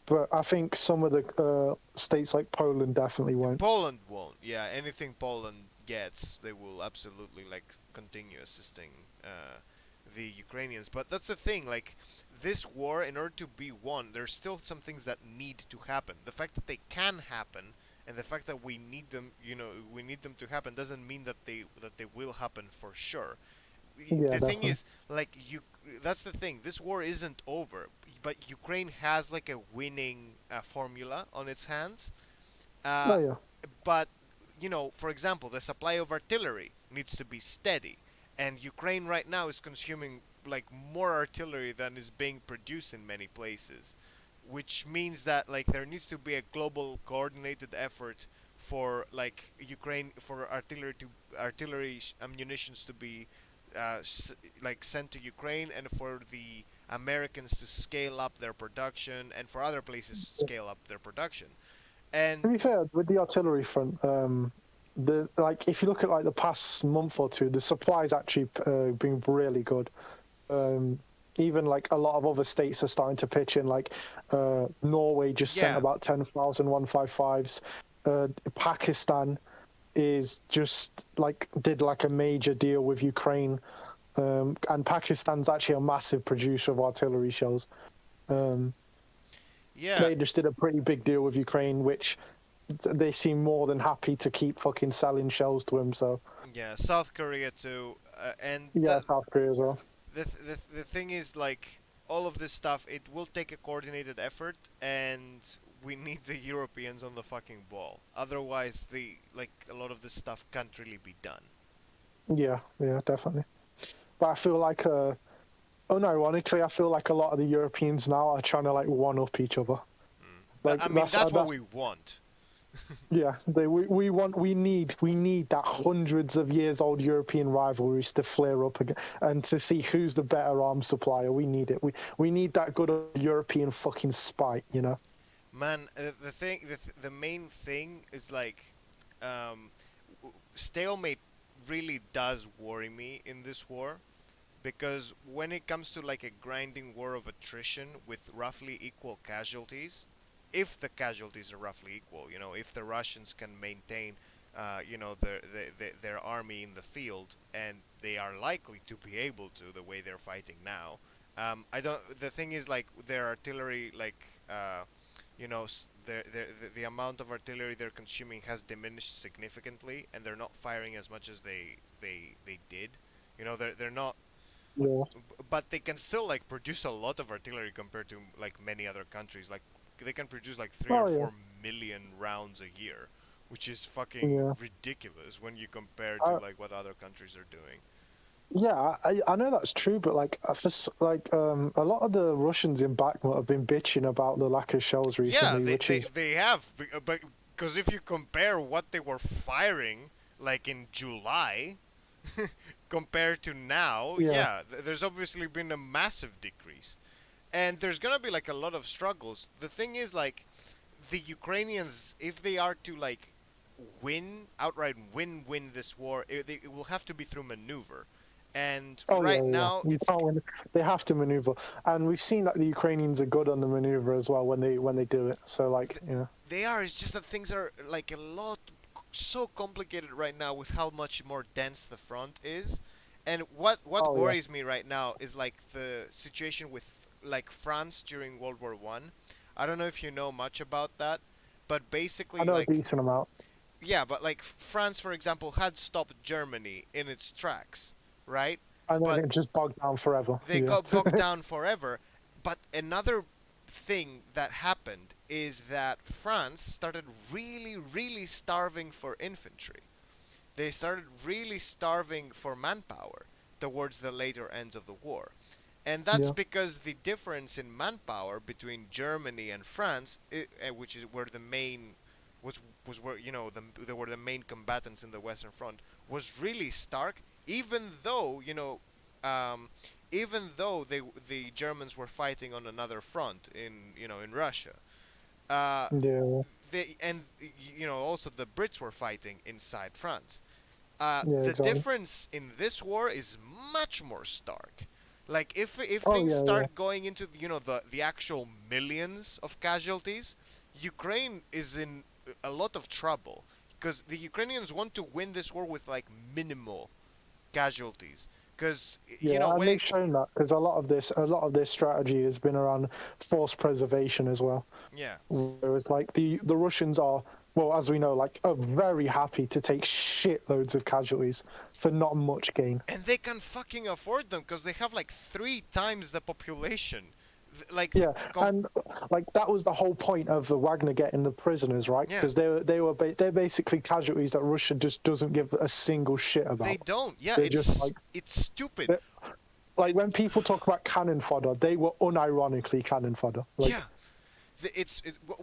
but I think some of the states like Poland definitely won't. Poland won't. Yeah, anything Poland gets, they will absolutely like continue assisting the Ukrainians. But that's the thing. Like this war, in order to be won, there's still some things that need to happen. The fact that they can happen, and the fact that we need them, we need them to happen, doesn't mean that they will happen for sure. Yeah, The thing definitely. is, like you, that's the thing. This war isn't over, but Ukraine has like a winning formula on its hands. Uh, Oh yeah, but for example, the supply of artillery needs to be steady, and Ukraine right now is consuming like more artillery than is being produced in many places, which means that like there needs to be a global coordinated effort for like Ukraine for artillery ammunitions to be like sent to Ukraine, and for the Americans to scale up their production, and for other places to scale up their production. to And be fair, with the artillery front, the like if you look at like the past month or two, the supply's actually been really good. Um, Even like a lot of other states are starting to pitch in. Like Norway just sent yeah, about 10,000 155s. Pakistan is just like did like a major deal with Ukraine, and Pakistan's actually a massive producer of artillery shells. Um, yeah, they just did a pretty big deal with Ukraine, which they seem more than happy to keep fucking selling shells to him. So yeah. South Korea too, and yeah, South Korea as well. the thing is like all of this stuff. It will take a coordinated effort, and we need the Europeans on the fucking ball. Otherwise, the like a lot of this stuff can't really be done. Yeah, yeah, definitely. But I feel like, unironically, I feel like a lot of the Europeans now are trying to like one up each other. Like I mean, that's what that's we want. yeah. We need that hundreds of years old European rivalries to flare up again and to see who's the better arms supplier. We need it. We need that good old European fucking spite. You know. Man, the main thing is like, um, stalemate really does worry me in this war, because when it comes to like a grinding war of attrition with roughly equal casualties, if the casualties are roughly equal, if the Russians can maintain, their army in the field, and they are likely to be able to the way they're fighting now. I don't. The thing is, like their artillery, like the amount of artillery they're consuming has diminished significantly, and they're not firing as much as they did. They're not, Yeah. but they can still like produce a lot of artillery compared to like many other countries. Like they can produce like three or Oh yeah. four million rounds a year, which is fucking Yeah. ridiculous when you compare to I, like what other countries are doing. Yeah, I know that's true, but like a lot of the Russians in Bakhmut have been bitching about the lack of shells Yeah, recently, they which they, is they have, but because if you compare what they were firing like in July compared to now, yeah. yeah, there's obviously been a massive decrease. And there's gonna be like a lot of struggles. The thing is, like, the Ukrainians, if they are to like outright win this war, it will have to be through maneuver. And Oh yeah, right yeah. now, You it's can't win. They have to maneuver, and we've seen that the Ukrainians are good on the maneuver as well when they do it. So like, th- yeah. they are. It's just that things are like a lot so complicated right now with how much more dense the front is. And what Oh yeah. worries me right now is like the situation with like France during World War One. I don't know if you know much about that, but I basically know a like decent amount, yeah, but like France, for example, had stopped Germany in its tracks, right? and then But it just bogged down forever. they Yeah. got bogged down forever. But another thing that happened is that France started really, really starving for infantry. They started really starving for manpower. towards the later ends of the war. And that's Yeah. because the difference in manpower between Germany and France, which is where the main, which was where they were the main combatants in the Western Front, was really stark. Um, even though the Germans were fighting on another front in Russia, uh, Yeah. and also the Brits were fighting inside France. Yeah. The Exactly. difference in this war is much more stark. Like if Oh things yeah. Yeah. start going into the actual millions of casualties, Ukraine is in a lot of trouble because the Ukrainians want to win this war with like minimal casualties. Because Yeah, and when they've it, shown that because a lot of this strategy has been around force preservation as well. yeah, Whereas, like the Russians are, well, as we know, like are very happy to take shitloads of casualties for not much gain. and they can fucking afford them because they have like 3 times the population. Like the Yeah, and like that was the whole point of the Wagner getting the prisoners, right? yeah, Because they're basically casualties that Russia just doesn't give a single shit they about. don't. Yeah, They're just it's stupid. like It, when people talk about cannon fodder, they were unironically cannon fodder. yeah, Like,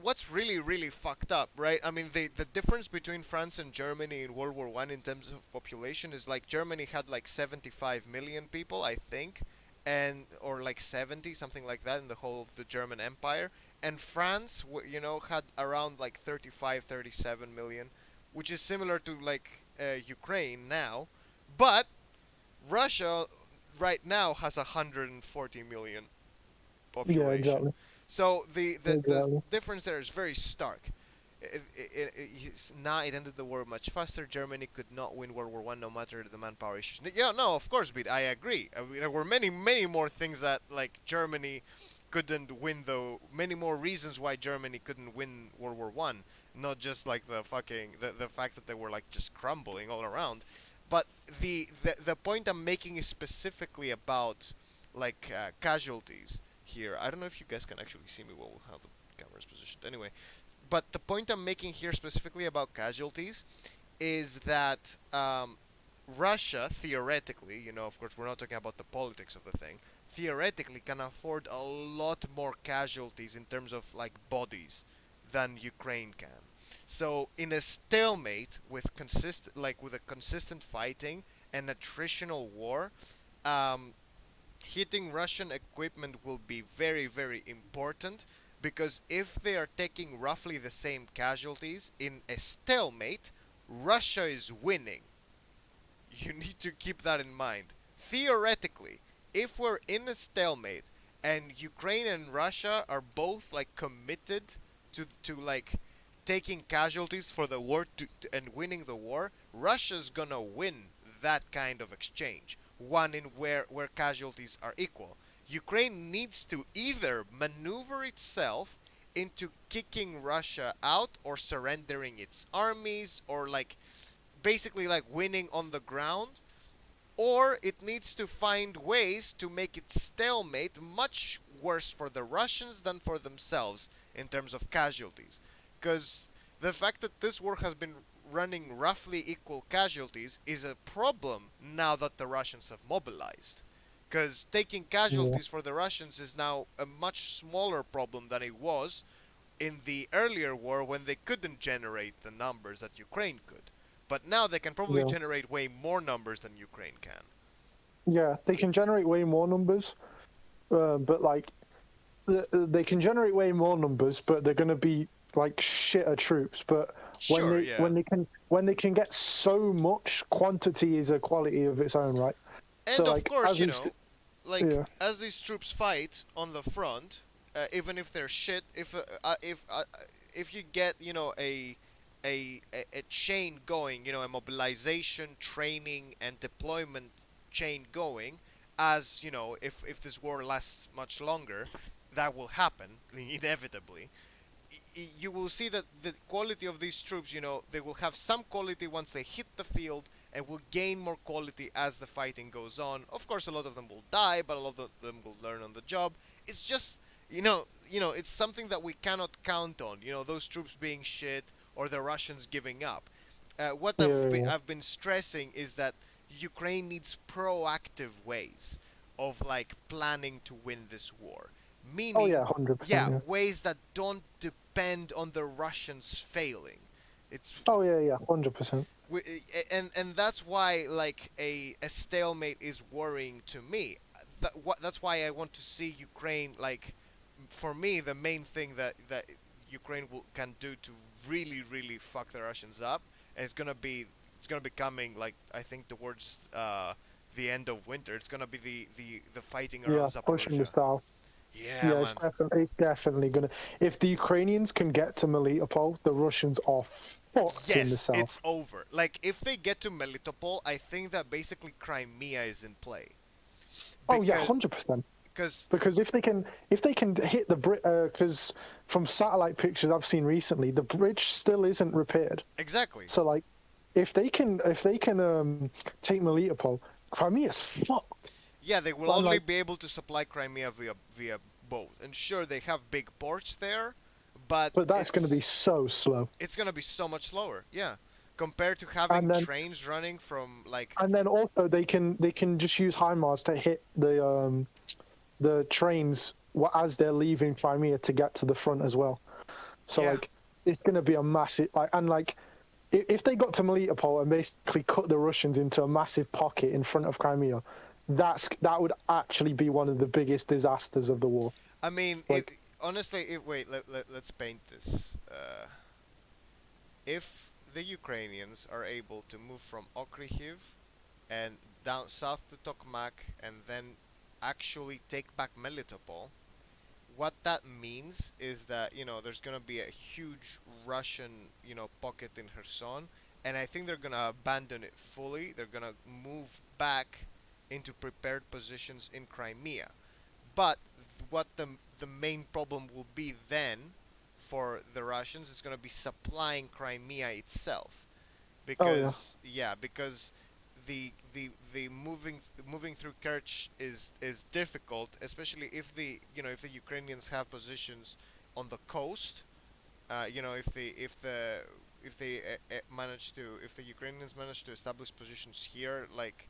what's really really fucked up, right? I mean, the difference between France and Germany in World War One in terms of population is like Germany had like 75 million people, I think, and or like 70 something like that in the whole of the German Empire, and France, had around like 35, 37 million, which is similar to like Ukraine now, but Russia right now has 140 million yeah, population. exactly, So the exactly. difference there is very stark. It ended the war much faster. Germany could not win World War One no matter the manpower issues. Yeah, no, of course, but I agree. There were many more things that like Germany couldn't win, though. Many more reasons why Germany couldn't win World War One, not just like the fact that they were like just crumbling all around. But the point I'm making is specifically about like casualties here. I don't know if you guys can actually see me well with how the camera is positioned. Anyway, but the point I'm making here specifically about casualties is that Russia, theoretically, of course, we're not talking about the politics of the thing, theoretically can afford a lot more casualties in terms of like bodies than Ukraine can. So in a stalemate with a consistent fighting and attritional war, um, hitting Russian equipment will be very, very important because if they are taking roughly the same casualties in a stalemate, Russia is winning. You need to keep that in mind. Theoretically, if we're in a stalemate and Ukraine and Russia are both like committed to like taking casualties for the war and winning the war, Russia's gonna win that kind of exchange. One in where casualties are equal. Ukraine needs to either maneuver itself into kicking Russia out or surrendering its armies or like basically like winning on the ground, or it needs to find ways to make its stalemate much worse for the Russians than for themselves in terms of casualties. Because the fact that this war has been running roughly equal casualties is a problem now that the Russians have mobilized. Because taking Yeah, casualties for the Russians is now a much smaller problem than it was in the earlier war when they couldn't generate the numbers that Ukraine could. But now they can probably yeah, generate way more numbers than Ukraine can. yeah. They can generate way more numbers, but like they can generate way more numbers, but they're going to be like shitter troops. But Sure, yeah. when they can get so much, quantity is a quality of its own, right? And So of like course, as we like yeah, as these troops fight on the front, even if they're shit, if you get a chain going, a mobilization, training, and deployment chain going, as if this war lasts much longer, that will happen inevitably. You will see that the quality of these troops, they will have some quality once they hit the field and will gain more quality as the fighting goes on. Of course, a lot of them will die, but a lot of them will learn on the job. It's just, it's something that we cannot count on. Those troops being shit or the Russians giving up. What yeah, I've been stressing is that Ukraine needs proactive ways of like planning to win this war, Oh yeah, meaning, 100%. yeah, Yeah. ways that don't depend on the Russians failing. It's Oh yeah, yeah, 100%. and that's why like a stalemate is worrying to me. That's why I want to see Ukraine like, for me the main thing that Ukraine can do to really fuck the Russians up, and it's gonna be coming like I think towards the end of winter. It's gonna be the fighting around Yeah, pushing the Zaporozhye. south. Yeah, Yeah, man. it's definitely gonna. If the Ukrainians can get to Melitopol, the Russians are fucked in the Yes, south. it's over. Like if they get to Melitopol, I think that basically Crimea is in play Oh yeah, because 100%. because Because if they can hit the bridge, because from satellite pictures I've seen recently, the bridge still isn't repaired. exactly. So like, if they can take Melitopol, Crimea's fucked. Yeah, they will And only like, be able to supply Crimea via boat. And sure, they have big ports there, but but that's going to be it's so slow. it's gonna be so much slower. Yeah, compared to having And then trains running from like and then also they can just use HIMARS to hit the trains as they're leaving Crimea to get to the front as well. So yeah. like, it's going to be a massive like, and like, if they got to Melitopol and basically cut the Russians into a massive pocket in front of Crimea, that would actually be one of the biggest disasters of the war. I mean, Like, honestly, wait, let's paint this. If the Ukrainians are able to move from Okryhiv and down south to Tokmak and then actually take back Melitopol, what that means is that there's gonna be a huge Russian pocket in Kherson, and I think they're gonna abandon it fully. They're gonna move back into prepared positions in Crimea. But what the main problem will be then for the Russians is gonna be supplying Crimea itself, oh yeah, because the moving through Kerch is difficult, especially if the Ukrainians have positions on the coast. If the Ukrainians manage to establish positions here, like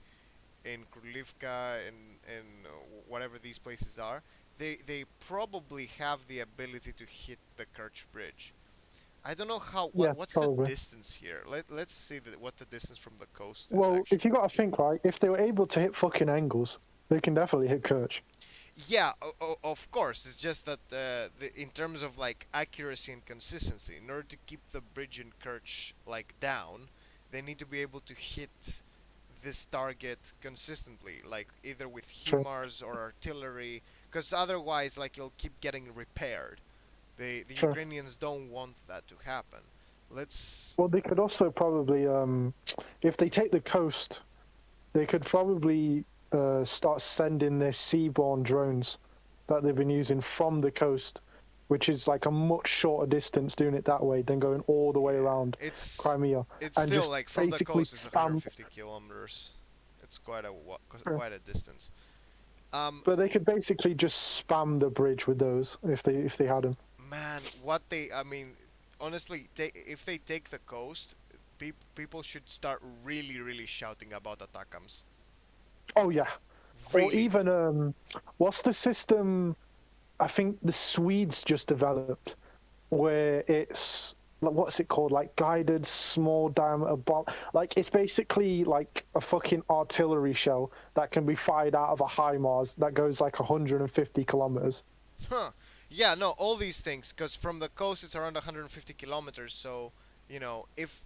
in Krulivka and whatever these places are, they probably have the ability to hit the Kerch Bridge. I don't know yeah, what's the probably. distance here. Let's see what the distance from the coast is Well, if you actually. got to think right, if they were able to hit fucking angles, they can definitely hit Kerch. Yeah, of course. It's just that in terms of like accuracy and consistency, in order to keep the bridge in Kerch like down, they need to be able to hit this target consistently, like either with True, HIMARS or artillery, because otherwise, like it'll keep getting repaired. The true. Ukrainians don't want that to happen. Let's. Well, they could also probably, if they take the coast, they could probably start sending their seaborne drones that they've been using from the coast, which is like a much shorter distance doing it that way than going all the way Yeah, around it's Crimea it's and still just like from the basically coast is spam. 150 kilometers. It's quite a distance. But they could basically just spam the bridge with those if they had them. Man, I mean, honestly, if they take the coast, people should start really shouting about attackams. Oh yeah, or Really. even what's the system? I think the Swedes just developed where it's like, what's it called? Like guided small diameter bomb. Like it's basically like a fucking artillery shell that can be fired out of a HIMARS that goes like 150 kilometers. Huh. Yeah, no, all these things, because from the coast it's around 150 kilometers, so, if,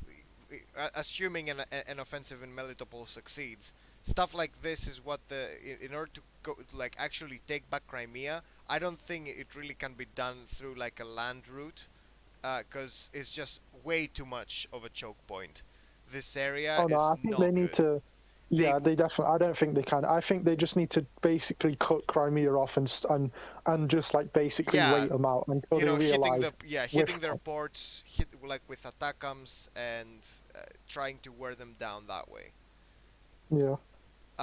assuming an offensive in Melitopol succeeds, stuff like this is what in order to go, like, actually take back Crimea, I don't think it really can be done through, like, a land route, because it's just way too much of a choke point. This area Oh no, is I think they not need good. to. They Yeah, they definitely. I don't think they can. I think they just need to basically cut Crimea off and just like basically Yeah, wait them out until they realize we're hitting their fucked. ports, hit like with attackams and trying to wear them down that way. Yeah.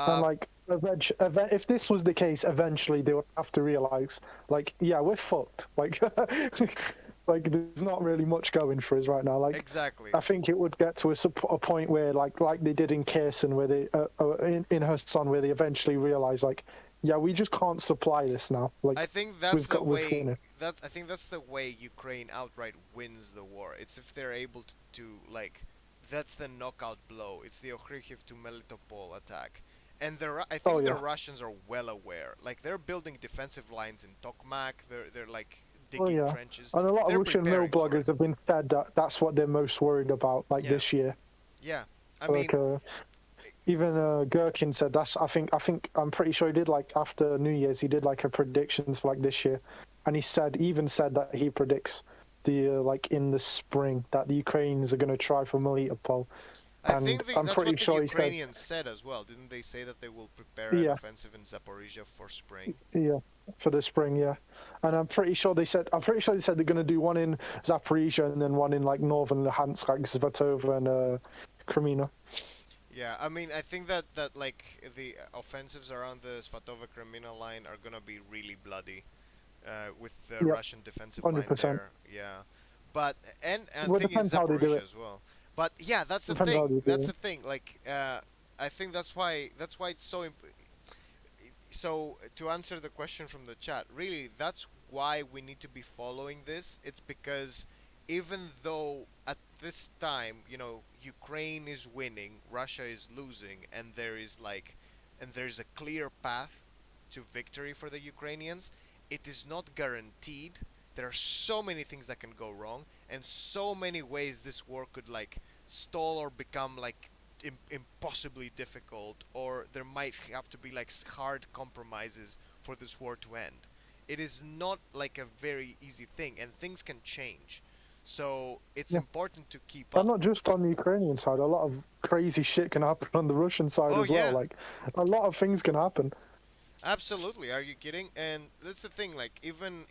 And Uh, like, if this was the case, eventually they would have to realize, like, yeah, we're fucked. Like, Like, there's not really much going for us right now. Like, Exactly. I think it would get to a point where, like they did in Kherson, where they in Kherson, where they eventually realize, like, yeah, we just can't supply this now. Like, I think that's the we've way. finished. I think that's the way Ukraine outright wins the war. It's if they're able to like. That's the knockout blow. It's the Okhrikiv to Melitopol attack, and I Oh think the yeah, Russians are well aware. Like they're building defensive lines in Tokmak. They're like oh digging yeah. trenches. And a lot of They're Russian mill preparing for bloggers it. have been said that that's what they're most worried about, like Yeah, this year. yeah. I Like, mean, even Gherkin said that's. I'm pretty sure he did, like, after New Year's, he did like a predictions for like this year, and even said that he predicts the like in the spring that the Ukrainians are going to try for Melitopol, I and think I'm that's pretty what the sure he said, Ukrainians said as well. Didn't they say that they will prepare an yeah, offensive in Zaporizhia for spring? yeah, for the spring, yeah, and I'm pretty sure they said they're going to do one in Zaporizhia and then one in like northern Luhansk, like Svatova and Crimea. Yeah, I mean, I think that like the offensives around the Svatova Kremina line are gonna be really bloody, with the Yep, Russian defensive line 100%. there. Yeah, but and Well, it thinking depends how they do Zaporizhia it. as well. But yeah, that's the Depends how thing. they That's do the thing. Like, I think that's why it's so so to answer the question from the chat, really, that's why we need to be following this. It's because even though at this time, Ukraine is winning, Russia is losing, and there's a clear path to victory for the Ukrainians, it is not guaranteed. There are so many things that can go wrong, and so many ways this war could like stall or become like impossibly difficult, or there might have to be like hard compromises for this war to end. It is not like a very easy thing, and things can change. So it's it. important to keep And up. not just on the Ukrainian side, a lot of crazy shit can happen on the Russian side Oh as well. yeah, Like, a lot of things can happen. absolutely. Are you kidding? And that's the thing. Like even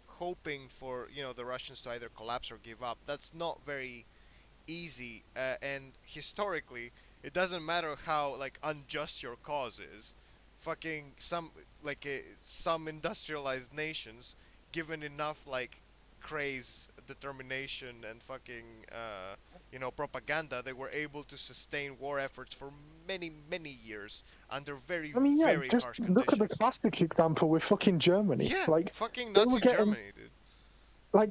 hoping for the Russians to either collapse or give up. That's not very easy, and historically it doesn't matter how like unjust your cause is. Fucking some industrialized nations, given enough like craze, determination, and fucking propaganda, they were able to sustain war efforts for many years under very I mean, yeah, very just harsh look at the conditions. classic example with fucking Germany. Yeah, Like, fucking they were Nazi getting, Germany, dude.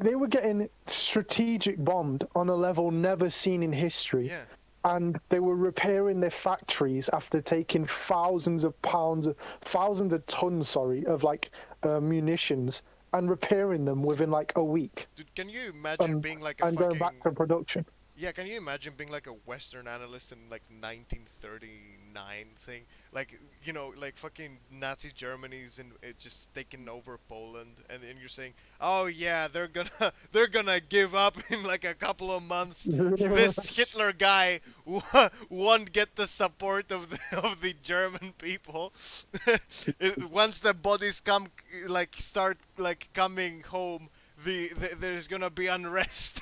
they were getting strategic bombed on a level never seen in history. Yeah. And they were repairing their factories after taking thousands of tons, sorry, of like munitions, and repairing them within like a week, Dude, can you imagine and being like a and going back fucking to production. Yeah, can you imagine being like a Western analyst in like 1939 saying like like fucking Nazi Germany's and it just taking over Poland, and you're saying, "Oh yeah, they're gonna they're gonna give up in like a couple of months. This Hitler guy won't get the support of the German people. Once the bodies start like coming home, there's gonna be unrest."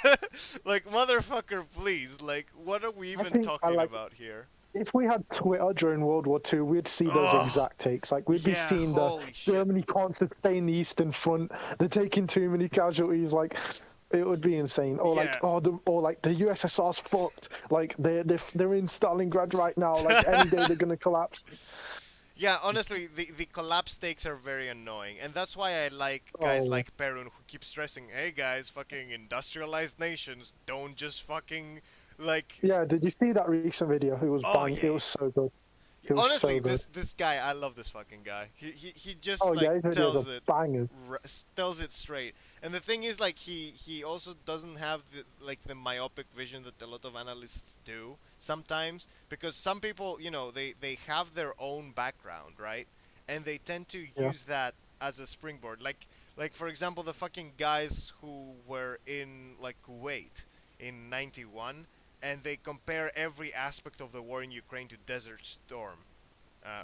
Like, motherfucker, please. Like, what are we I even think I talking like about here? if we had Twitter during World War II, we'd see those Oh, exact takes. Like, we'd be yeah, seeing the holy shit. Germany can't sustain the Eastern Front. They're taking too many casualties. Like, it would be insane. Or like, Yeah. or like the USSR's fucked. Like, they're in Stalingrad right now. Like, any day they're gonna collapse. Yeah, honestly, the collapse stakes are very annoying, and that's why I like guys Oh like Perun who keep stressing, "Hey guys, fucking industrialized nations don't just fucking like." yeah, did you see that recent video? It was Oh bang. It yeah. was so good. It was Honestly, so this good. this guy, I love this fucking guy. He just Oh like yeah, his videos are tells it bangers. tells it straight. And the thing is, like, he also doesn't have the myopic vision that a lot of analysts do sometimes, because some people, they have their own background, right? And they tend to Yeah. use that as a springboard. Like for example, the fucking guys who were in like Kuwait in 91, and they compare every aspect of the war in Ukraine to Desert Storm,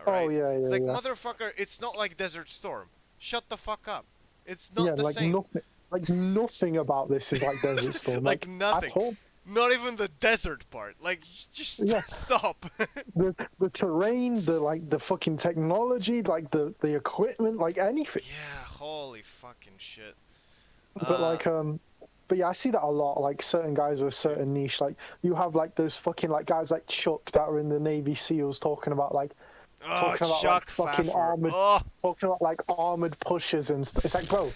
Oh right? yeah, It's yeah, like, yeah. motherfucker, it's not like Desert Storm. Shut the fuck up. It's Yeah, not the same. like nothing about this is like Desert Storm, Like like at nothing. all. Not even the desert part. Like, just Yeah, stop. the terrain, the fucking technology, like the equipment, like anything. Yeah, holy fucking shit. But Uh, like but yeah, I see that a lot. Like certain guys with yeah. certain niche. Like you have like those fucking like guys like Chuck that are in the Navy SEALs Oh, talking about like Chuck fucking Pfeffer. Oh, talking about like armored pushers and stuff. It's like, bro,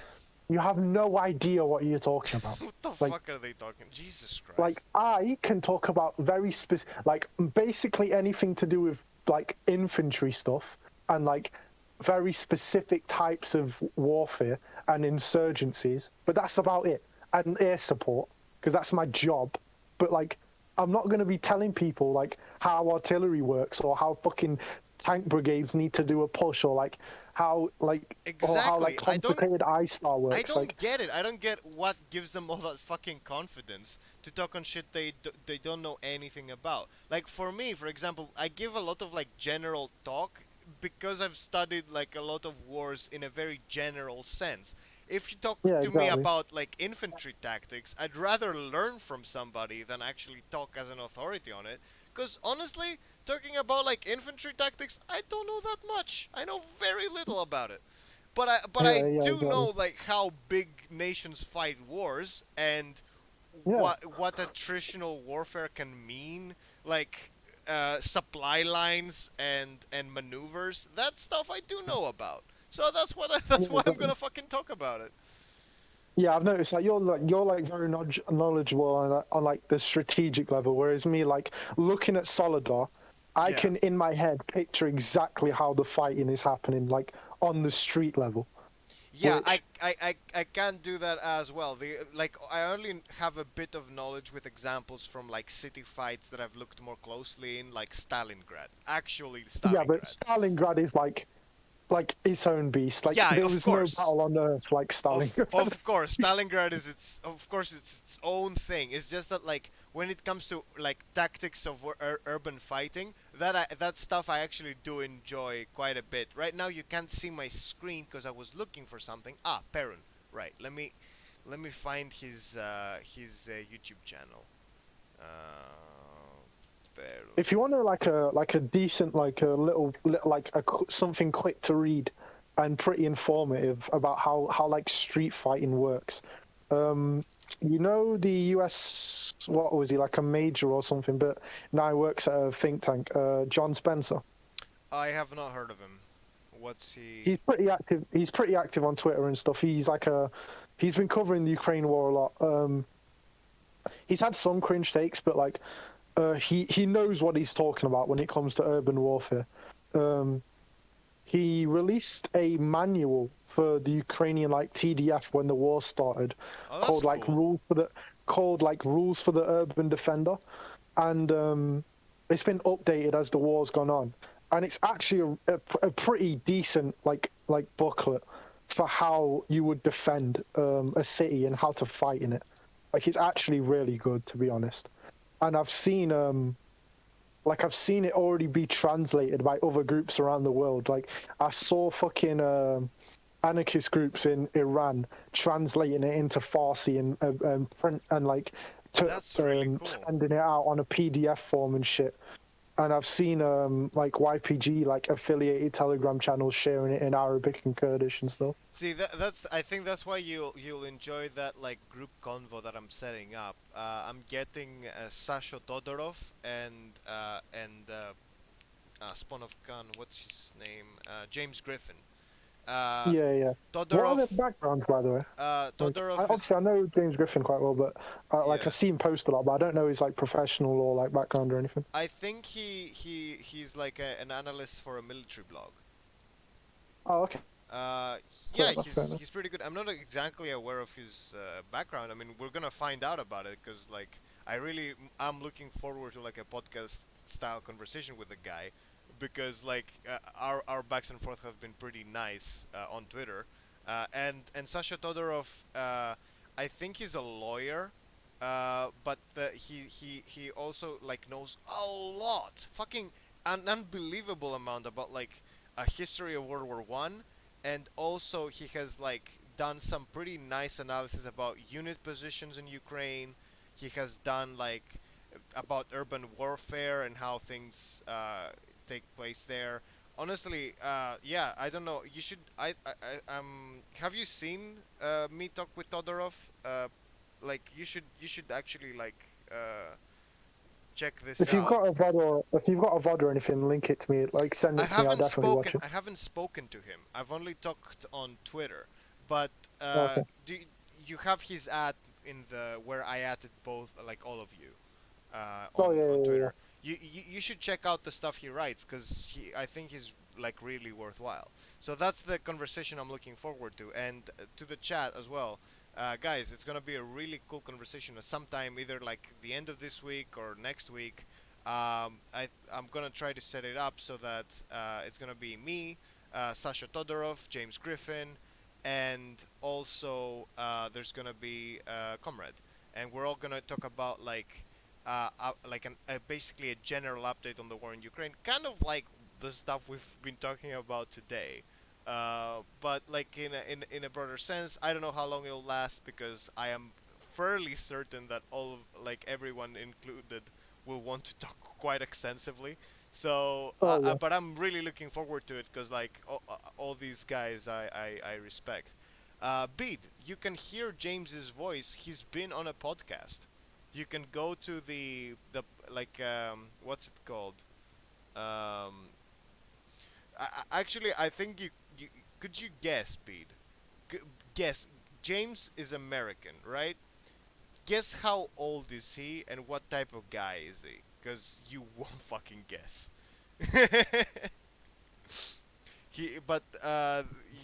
you have no idea what you're talking about. what the Like fuck are they talking? Jesus like Christ. I can talk about very specific, like basically anything to do with like infantry stuff and like very specific types of warfare and insurgencies, but that's about it. And air support because that's my job. But like, I'm not going to be telling people like how artillery works or how fucking tank brigades need to do a push or like how like or how like Exactly. complicated ISTAR I works. don't Like, get it. I don't get what gives them all that fucking confidence to talk on shit they don't know anything about. Like for me, for example, I give a lot of like general talk because I've studied like a lot of wars in a very general sense. If you talk yeah, to me exactly. about like infantry tactics, I'd rather learn from somebody than actually talk as an authority on it. Because honestly, talking about like infantry tactics, I don't know that much. I know very little about it. But I Yeah, yeah, do know exactly. like how big nations fight wars and Yeah. what attritional warfare can mean, like supply lines and maneuvers. That stuff I do know about. So that's Yeah, why I'm gonna fucking talk about it. yeah, I've noticed that you're like very knowledgeable on like the strategic level, whereas me like looking at Soledar, I Yeah. can in my head picture exactly how the fighting is happening, like on the street level. Yeah, Which I can do that as well. I only have a bit of knowledge with examples from like city fights that I've looked more closely in, like Stalingrad. Actually, yeah, but Stalingrad. Stalingrad is like its own beast. Like Yeah, there of was no course. battle on earth like Stalingrad. Of course, Stalingrad is its of course it's its own thing. It's just that like when it comes to like tactics of urban fighting, that stuff I actually do enjoy quite a bit. Right now you can't see my screen because I was looking for something. Ah, Perun. Right. Let me find his YouTube channel. Perun. If you want to like a decent like a little like something quick to read and pretty informative about how like street fighting works. Um, you know the U.S. what was he like a major or something, but now he works at a think tank. John Spencer. I have not heard of him. What's he? He's pretty active. He's pretty active on Twitter and stuff. He's been covering the Ukraine war a lot. He's had some cringe takes, but like he knows what he's talking about when it comes to urban warfare. Um, he released a manual for the Ukrainian like TDF when the war started, Oh, that's called like cool. rules for the urban defender, and it's been updated as the war's gone on, and it's actually a pretty decent like booklet for how you would defend a city and how to fight in it. Like it's actually really good to be honest, and I've seen it already be translated by other groups around the world. Like I saw fucking anarchist groups in Iran translating it into Farsi and print and like to That's really cool. sending it out on a PDF form and shit. And I've seen like YPG like affiliated Telegram channels sharing it in Arabic and Kurdish and stuff. See, that's I think that's why you'll enjoy that like group convo that I'm setting up. I'm getting Sasho Todorov and Spawn of Khan. What's his name? James Griffin. Uh, Yeah, yeah. What are their Todorov. backgrounds, by the way? Like, Todorov is obviously, I know James Griffin quite well, but like I yeah. see him post a lot, but I don't know his like professional or like background or anything. I think he's like an analyst for a military blog. Oh, okay. Uh, Fair yeah, enough. Fair enough. he's pretty good. I'm not exactly aware of his background. I mean, we're gonna find out about it because like I'm looking forward to like a podcast style conversation with the guy because like our backs and forth have been pretty nice on Twitter. And Sasha Todorov, I think he's a lawyer. But he also like knows a lot, fucking an unbelievable amount about like a history of World War I, and also he has like done some pretty nice analysis about unit positions in Ukraine. He has done like about urban warfare and how things take place there. honestly, yeah, I don't know. You should. Have you seen me talk with Todorov? Like you should actually like check this If you've out. got a VOD or anything, link it to me. Like send I it to me. I'll haven't definitely spoken. watch it. I haven't spoken to him. I've only talked on Twitter. But Okay. do you have his ad in the where I added both, like all of you, Oh on yeah, yeah, yeah. Twitter? You should check out the stuff he writes because I think he's like really worthwhile. So that's the conversation I'm looking forward to, and to the chat as well. Guys, it's gonna be a really cool conversation sometime either like the end of this week or next week. I'm gonna try to set it up so that it's gonna be me, Sasha Todorov, James Griffin, and also there's gonna be Comrade, and we're all gonna talk about like basically a general update on the war in Ukraine, kind of like the stuff we've been talking about today. But like in a broader sense, I don't know how long it'll last because I am fairly certain that all of like everyone included will want to talk quite extensively. So, Oh yeah. but I'm really looking forward to it because like all these guys I respect. Bede, you can hear James's voice. He's been on a podcast. You can go to the like what's it called? Um, actually, I think you could you guess, Bede? G- guess. James is American, right? Guess how old is he and what type of guy is he? Because you won't fucking guess.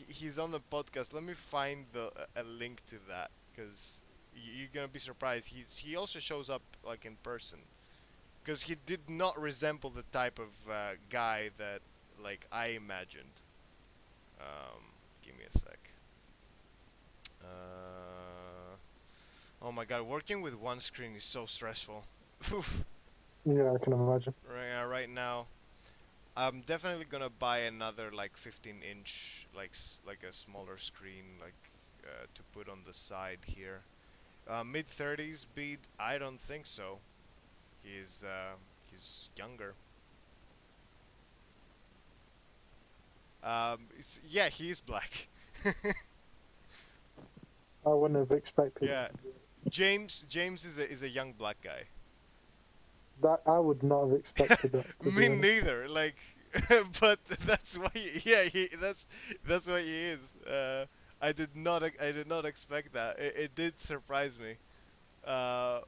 He's on the podcast. Let me find a link to that because you're gonna be surprised. He also shows up like in person because he did not resemble the type of guy that like I imagined. Give me a sec. Oh my god, working with one screen is so stressful. Yeah, I can imagine. Right now, I'm definitely gonna buy another like 15-inch, like a smaller screen, like to put on the side here. Mid 30s beat? I don't think so. He's younger. Yeah, he is black. I wouldn't have expected Yeah, James is a young black guy. that. I would not have expected that, to be Me honest. neither. Like, but that's why. Yeah, that's why he is. I did not expect that. It did surprise me. Uh,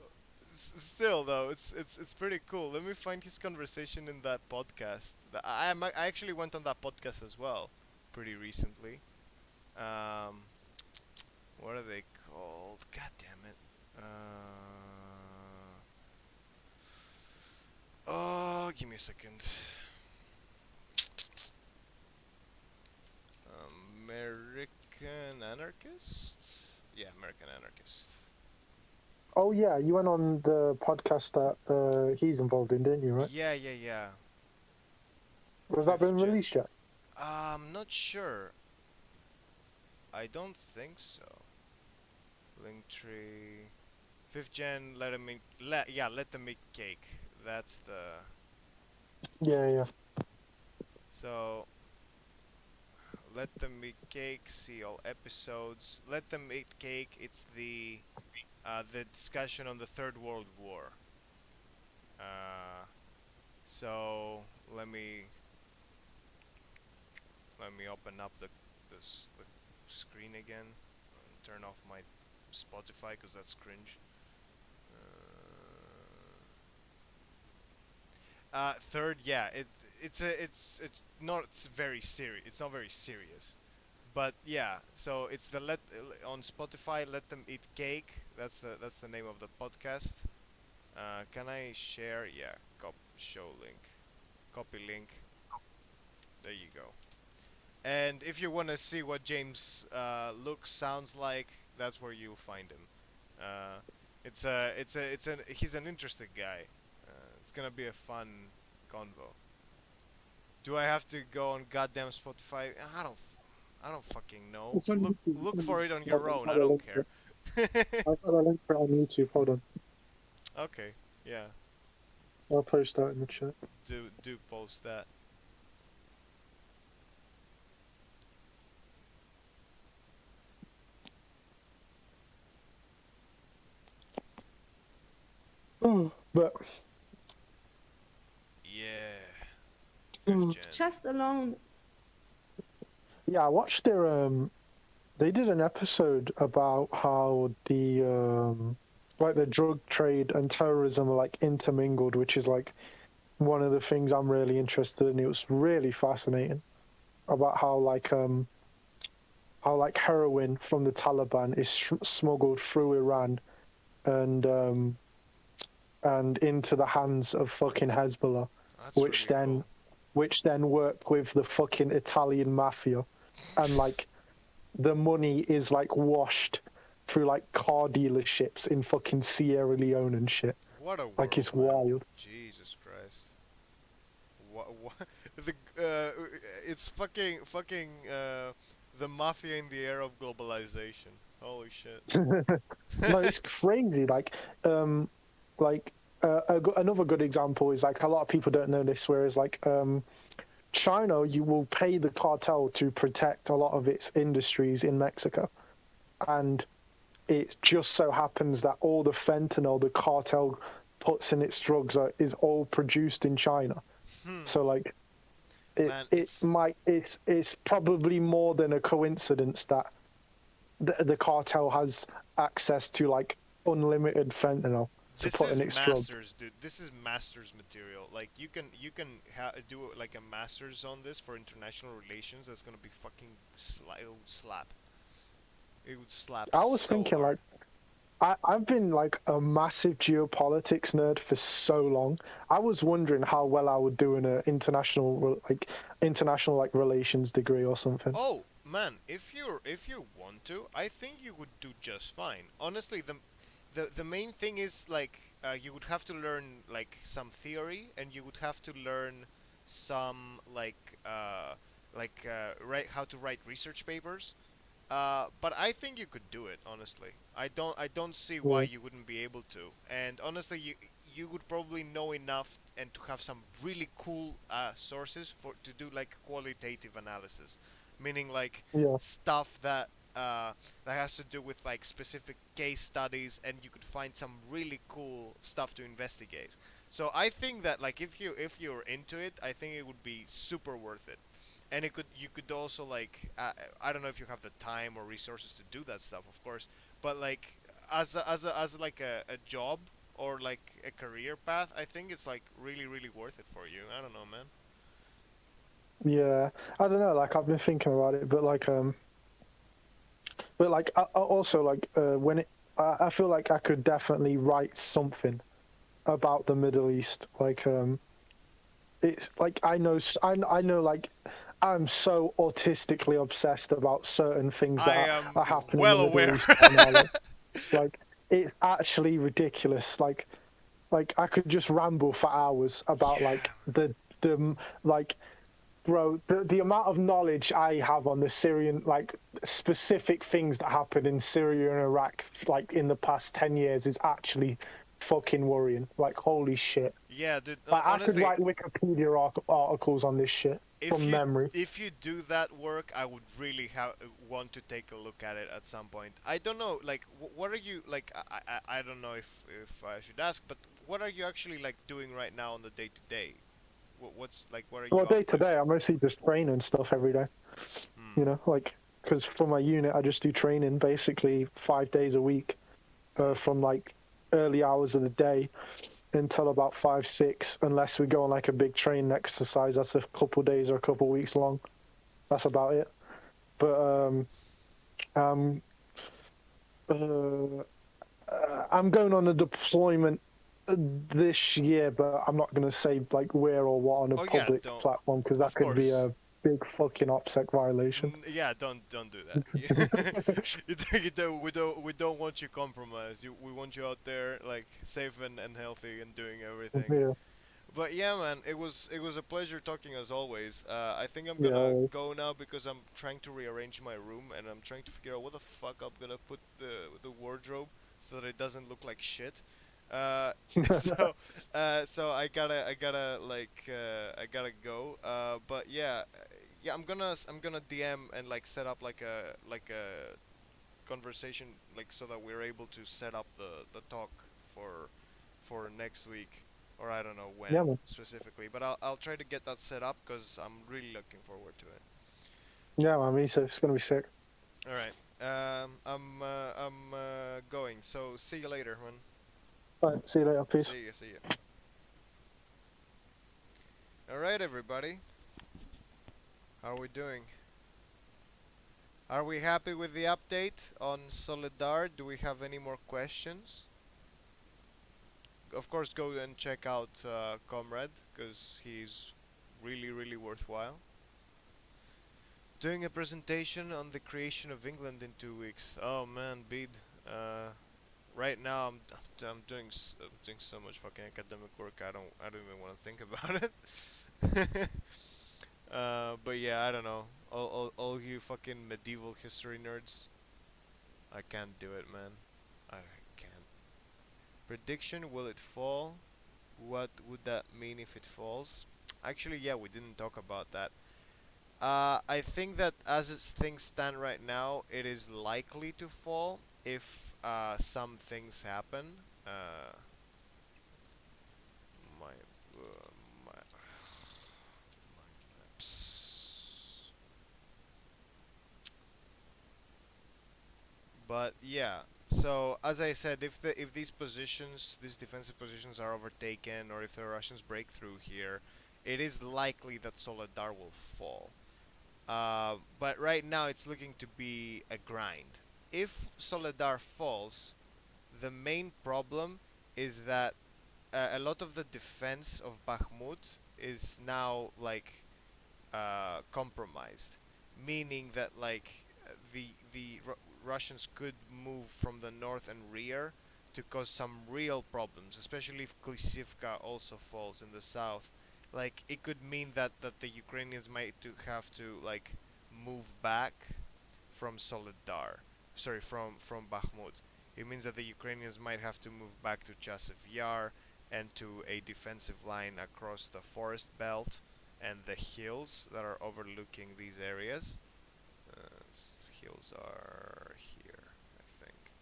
Still though, it's pretty cool. Let me find his conversation in that podcast. I actually went on that podcast as well, pretty recently. Um, what are they called? God damn it. Oh, give me a second. American Anarchist? Yeah, American Anarchist. Oh yeah, you went on the podcast that he's involved in, didn't you? Right? Yeah, yeah, yeah. Has that Fifth been gen. released yet? I'm not sure. I don't think so. Linktree. Fifth gen, let them make, let them make cake. That's the. Yeah, yeah. So, let them make cake, see all episodes. Let them make cake, it's the discussion on the Third World War. Uh, so, let me Let me open up the screen again and turn off my Spotify because that's cringe. Third, yeah, it's not it's very serious. It's not very serious, but yeah. So it's the let on Spotify. Let them eat cake. That's the name of the podcast. Can I share? Yeah, show link, copy link. There you go. And if you want to see what James looks, sounds like, that's where you'll find him. Uh, he's an interesting guy. It's gonna be a fun convo. Do I have to go on goddamn Spotify? I don't fucking know. It's on YouTube. It's Look on for it YouTube. on your I've own. got I a don't link for care. it. I've got a link for it on YouTube. Hold on. Okay, yeah. I'll post that in the chat. Do post that. But Yeah, fifth mm, gen. Just alone. yeah, I watched their they did an episode about how the like the drug trade and terrorism are like intermingled, which is like one of the things I'm really interested in. It was really fascinating about how like heroin from the Taliban is smuggled through Iran and um and into the hands of fucking Hezbollah, That's which really then cool. work with the fucking Italian mafia, and like the money is like washed through like car dealerships in fucking Sierra Leone and shit. What a Like world, it's man. wild. Jesus Christ. What the it's fucking the mafia in the era of globalization. Holy shit. No, it's crazy. Um, like another good example is like a lot of people don't know this, whereas China, you will pay the cartel to protect a lot of its industries in Mexico, and it just so happens that all the fentanyl the cartel puts in its drugs is all produced in China. Hmm. So like Man, it it's might it's probably more than a coincidence that the cartel has access to like unlimited fentanyl to this put is in its drugs. masters, dude. This is masters material. Like you can do like a masters on this for international relations. That's gonna be fucking it would slap. It would slap I was so thinking hard. like I've been like a massive geopolitics nerd for so long. I was wondering how well I would do in an international like relations degree or something. Oh man, if you want to, I think you would do just fine. Honestly, the main thing is like you would have to learn like some theory, and you would have to learn some write how to write research papers. But I think you could do it. Honestly, I don't see why Yeah, you wouldn't be able to. And honestly, you would probably know enough and to have some really cool sources for to do like qualitative analysis, meaning like yeah, stuff that has to do with like specific case studies, and you could find some really cool stuff to investigate. So I think that like if you're into it, I think it would be super worth it. And you could also like I don't know if you have the time or resources to do that stuff, of course, but like as like a job or like a career path, I think it's like really really worth it for you. I don't know, man. yeah. I don't know. Like I've been thinking about it, but like I also like when I feel like I could definitely write something about the Middle East. It's like I know like I'm so autistically obsessed about certain things that I am are happening in the well Middle aware. East right now. Like it's actually ridiculous. Like I could just ramble for hours about Yeah. the like bro the amount of knowledge I have on the Syrian like specific things that happened in Syria and Iraq like in the past 10 years is actually fucking worrying. Like holy shit. Yeah, dude. Like I could Honestly, write Wikipedia articles on this shit if from you memory. if you do that work, I would really want to take a look at it at some point. I don't know, like, what are you like? I don't know if I should ask, but what are you actually like doing right now on the day to day? What's like, what are Well, you up day to to? day, I mostly just train and stuff every day. Hmm. You know, like because for my unit, I just do training basically 5 days a week, Hmm. from like early hours of the day until about 5, 6, unless we go on like a big training exercise. That's a couple days or a couple weeks long. That's about it. But um, uh, I'm going on a deployment this year, but I'm not going to say like where or what on a Oh yeah, public don't. platform because that Of could be course. a big fucking OPSEC violation. Yeah, don't do that. We don't want you compromised. We want you out there like safe and healthy and doing everything. Yeah, But yeah, man, it was a pleasure talking as always. I think I'm gonna yeah, go now because I'm trying to rearrange my room and I'm trying to figure out what the fuck I'm gonna put the wardrobe so that it doesn't look like shit. Uh, so I gotta go. But yeah, yeah, I'm gonna DM and like set up like a conversation like so that we're able to set up the talk for for next week, or I don't know when Yeah, man. specifically, but I'll try to get that set up because I'm really looking forward to it. Yeah, man. Me too. It's gonna be sick. All right. I'm going. So see you later, man. All right. See you later. Peace. See you. See you. All right, everybody. How are we doing? Are we happy with the update on Soledar? Do we have any more questions? Of course, go and check out Comrade because he's really, really worthwhile. Doing a presentation on the creation of England in 2 weeks. Oh man, Bede. Uh, right now I'm doing so much fucking academic work. I don't even want to think about it. But yeah, I don't know. All you fucking medieval history nerds, I can't do it, man. I can't. Prediction: will it fall? What would that mean if it falls? Actually, yeah, we didn't talk about that. I think that as things stand right now, it is likely to fall if some things happen. Uh, my, my maps. But yeah, so as I said, if these positions, these defensive positions are overtaken, or if the Russians break through here, it is likely that Soledar will fall. But right now it's looking to be a grind. If Soledar falls, the main problem is that a lot of the defense of Bakhmut is now like compromised, meaning that the Russians could move from the north and rear to cause some real problems, especially if Klishivka also falls in the south. Like it could mean that the Ukrainians might have to like move back from Soledar, sorry, from Bakhmut. It means that the Ukrainians might have to move back to Chasiv Yar and to a defensive line across the forest belt and the hills that are overlooking these areas. Hills are here, I think.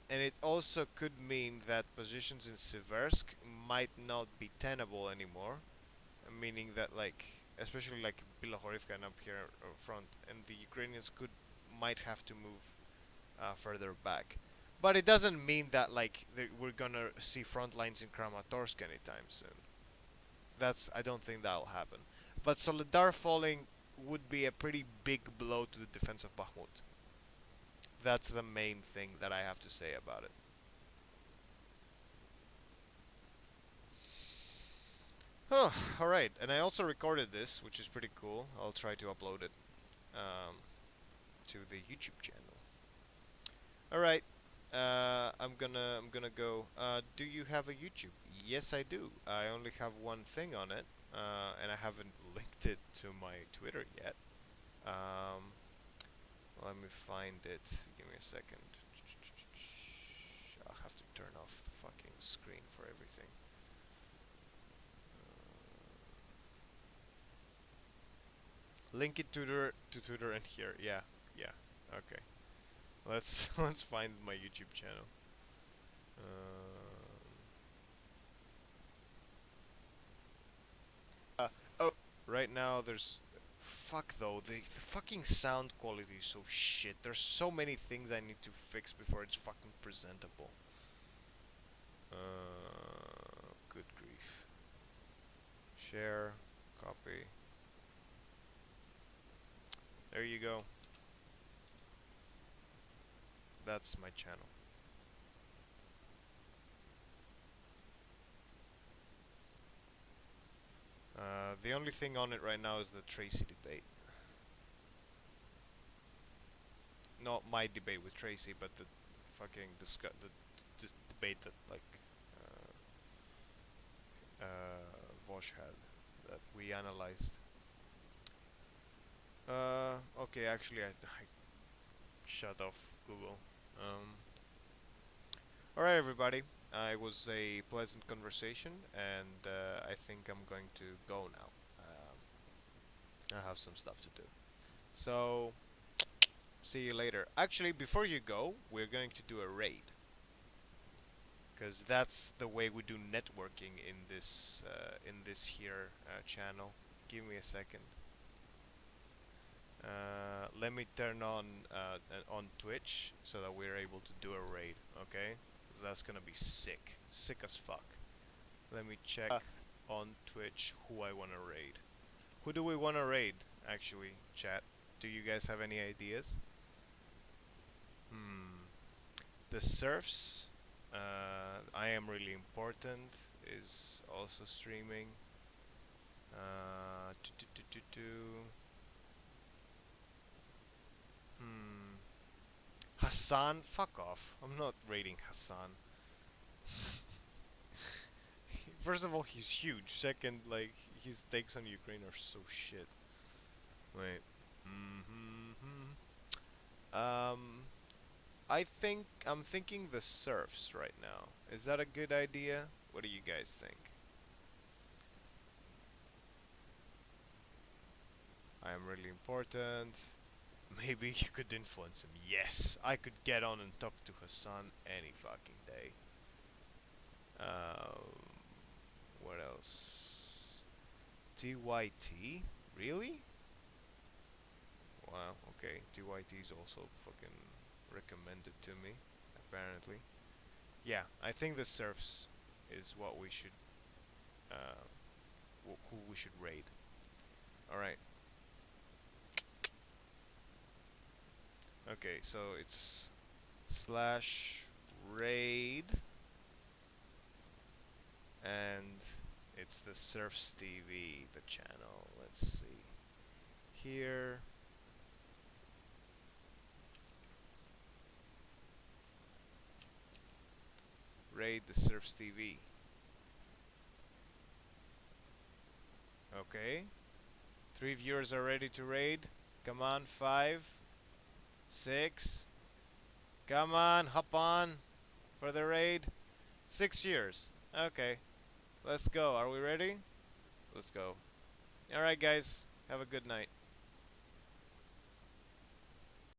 And it also could mean that positions in Siversk might not be tenable anymore, meaning that especially like Bilohorivka and up here front, and the Ukrainians might have to move further back. But it doesn't mean that we're gonna see front lines in Kramatorsk anytime soon. I don't think that'll happen. But Soledar falling would be a pretty big blow to the defense of Bakhmut. That's the main thing that I have to say about it. Oh, alright. And I also recorded this, which is pretty cool. I'll try to upload it um, to the YouTube channel. Alright. I'm gonna go. Do you have a YouTube? Yes, I do. I only have one thing on it, and I haven't linked it to my Twitter yet. Um, Let me find it. Give me a second. I'll have to turn off the fucking screen for everything. Link it to Twitter and here. Yeah, yeah. Okay. Let's let's find my YouTube channel. Oh, right now there's. Fuck though, the fucking sound quality is so shit. There's so many things I need to fix before it's fucking presentable. Good grief. Share, copy. There you go. That's my channel. The only thing on it right now is the Tracy debate. Not my debate with Tracy, but the fucking debate that Vosh had that we analyzed. Okay, actually I shut off Google. Alright, everybody. It was a pleasant conversation, and I think I'm going to go now. I have some stuff to do. So, see you later. Actually, before you go, we're going to do a raid. because that's the way we do networking in this here channel. Give me a second. Let me turn on Twitch so that we're able to do a raid. Okay, 'cause that's gonna be sick as fuck. Let me check on Twitch who I wanna raid. Who do we wanna raid? Actually, chat. Do you guys have any ideas? Hmm. The Surfs. I am really important is also streaming. Uh, tu- tu- tu- tu- tu. Hmm. Hassan, fuck off. I'm not raiding Hassan. First of all, he's huge. Second, like his takes on Ukraine are so shit. Wait. Um, I think I'm thinking the Surfs right now. Is that a good idea? What do you guys think? I am really important. Maybe you could influence him. Yes, I could get on and talk to Hassan any fucking day. Um, what else? TYT? Really? Wow, okay. TYT is also fucking recommended to me, apparently. Yeah, I think the Surfs is what we should, uh, who we should raid. Alright, okay, so it's slash raid, and it's the Surfs TV, the channel. Let's see. Here, raid the Surfs TV. Okay. 3 viewers are ready to raid. Come on, 5, 6. Come on, hop on for the raid. 6 viewers. Okay, let's go. Are we ready? Let's go. Alright, guys. Have a good night.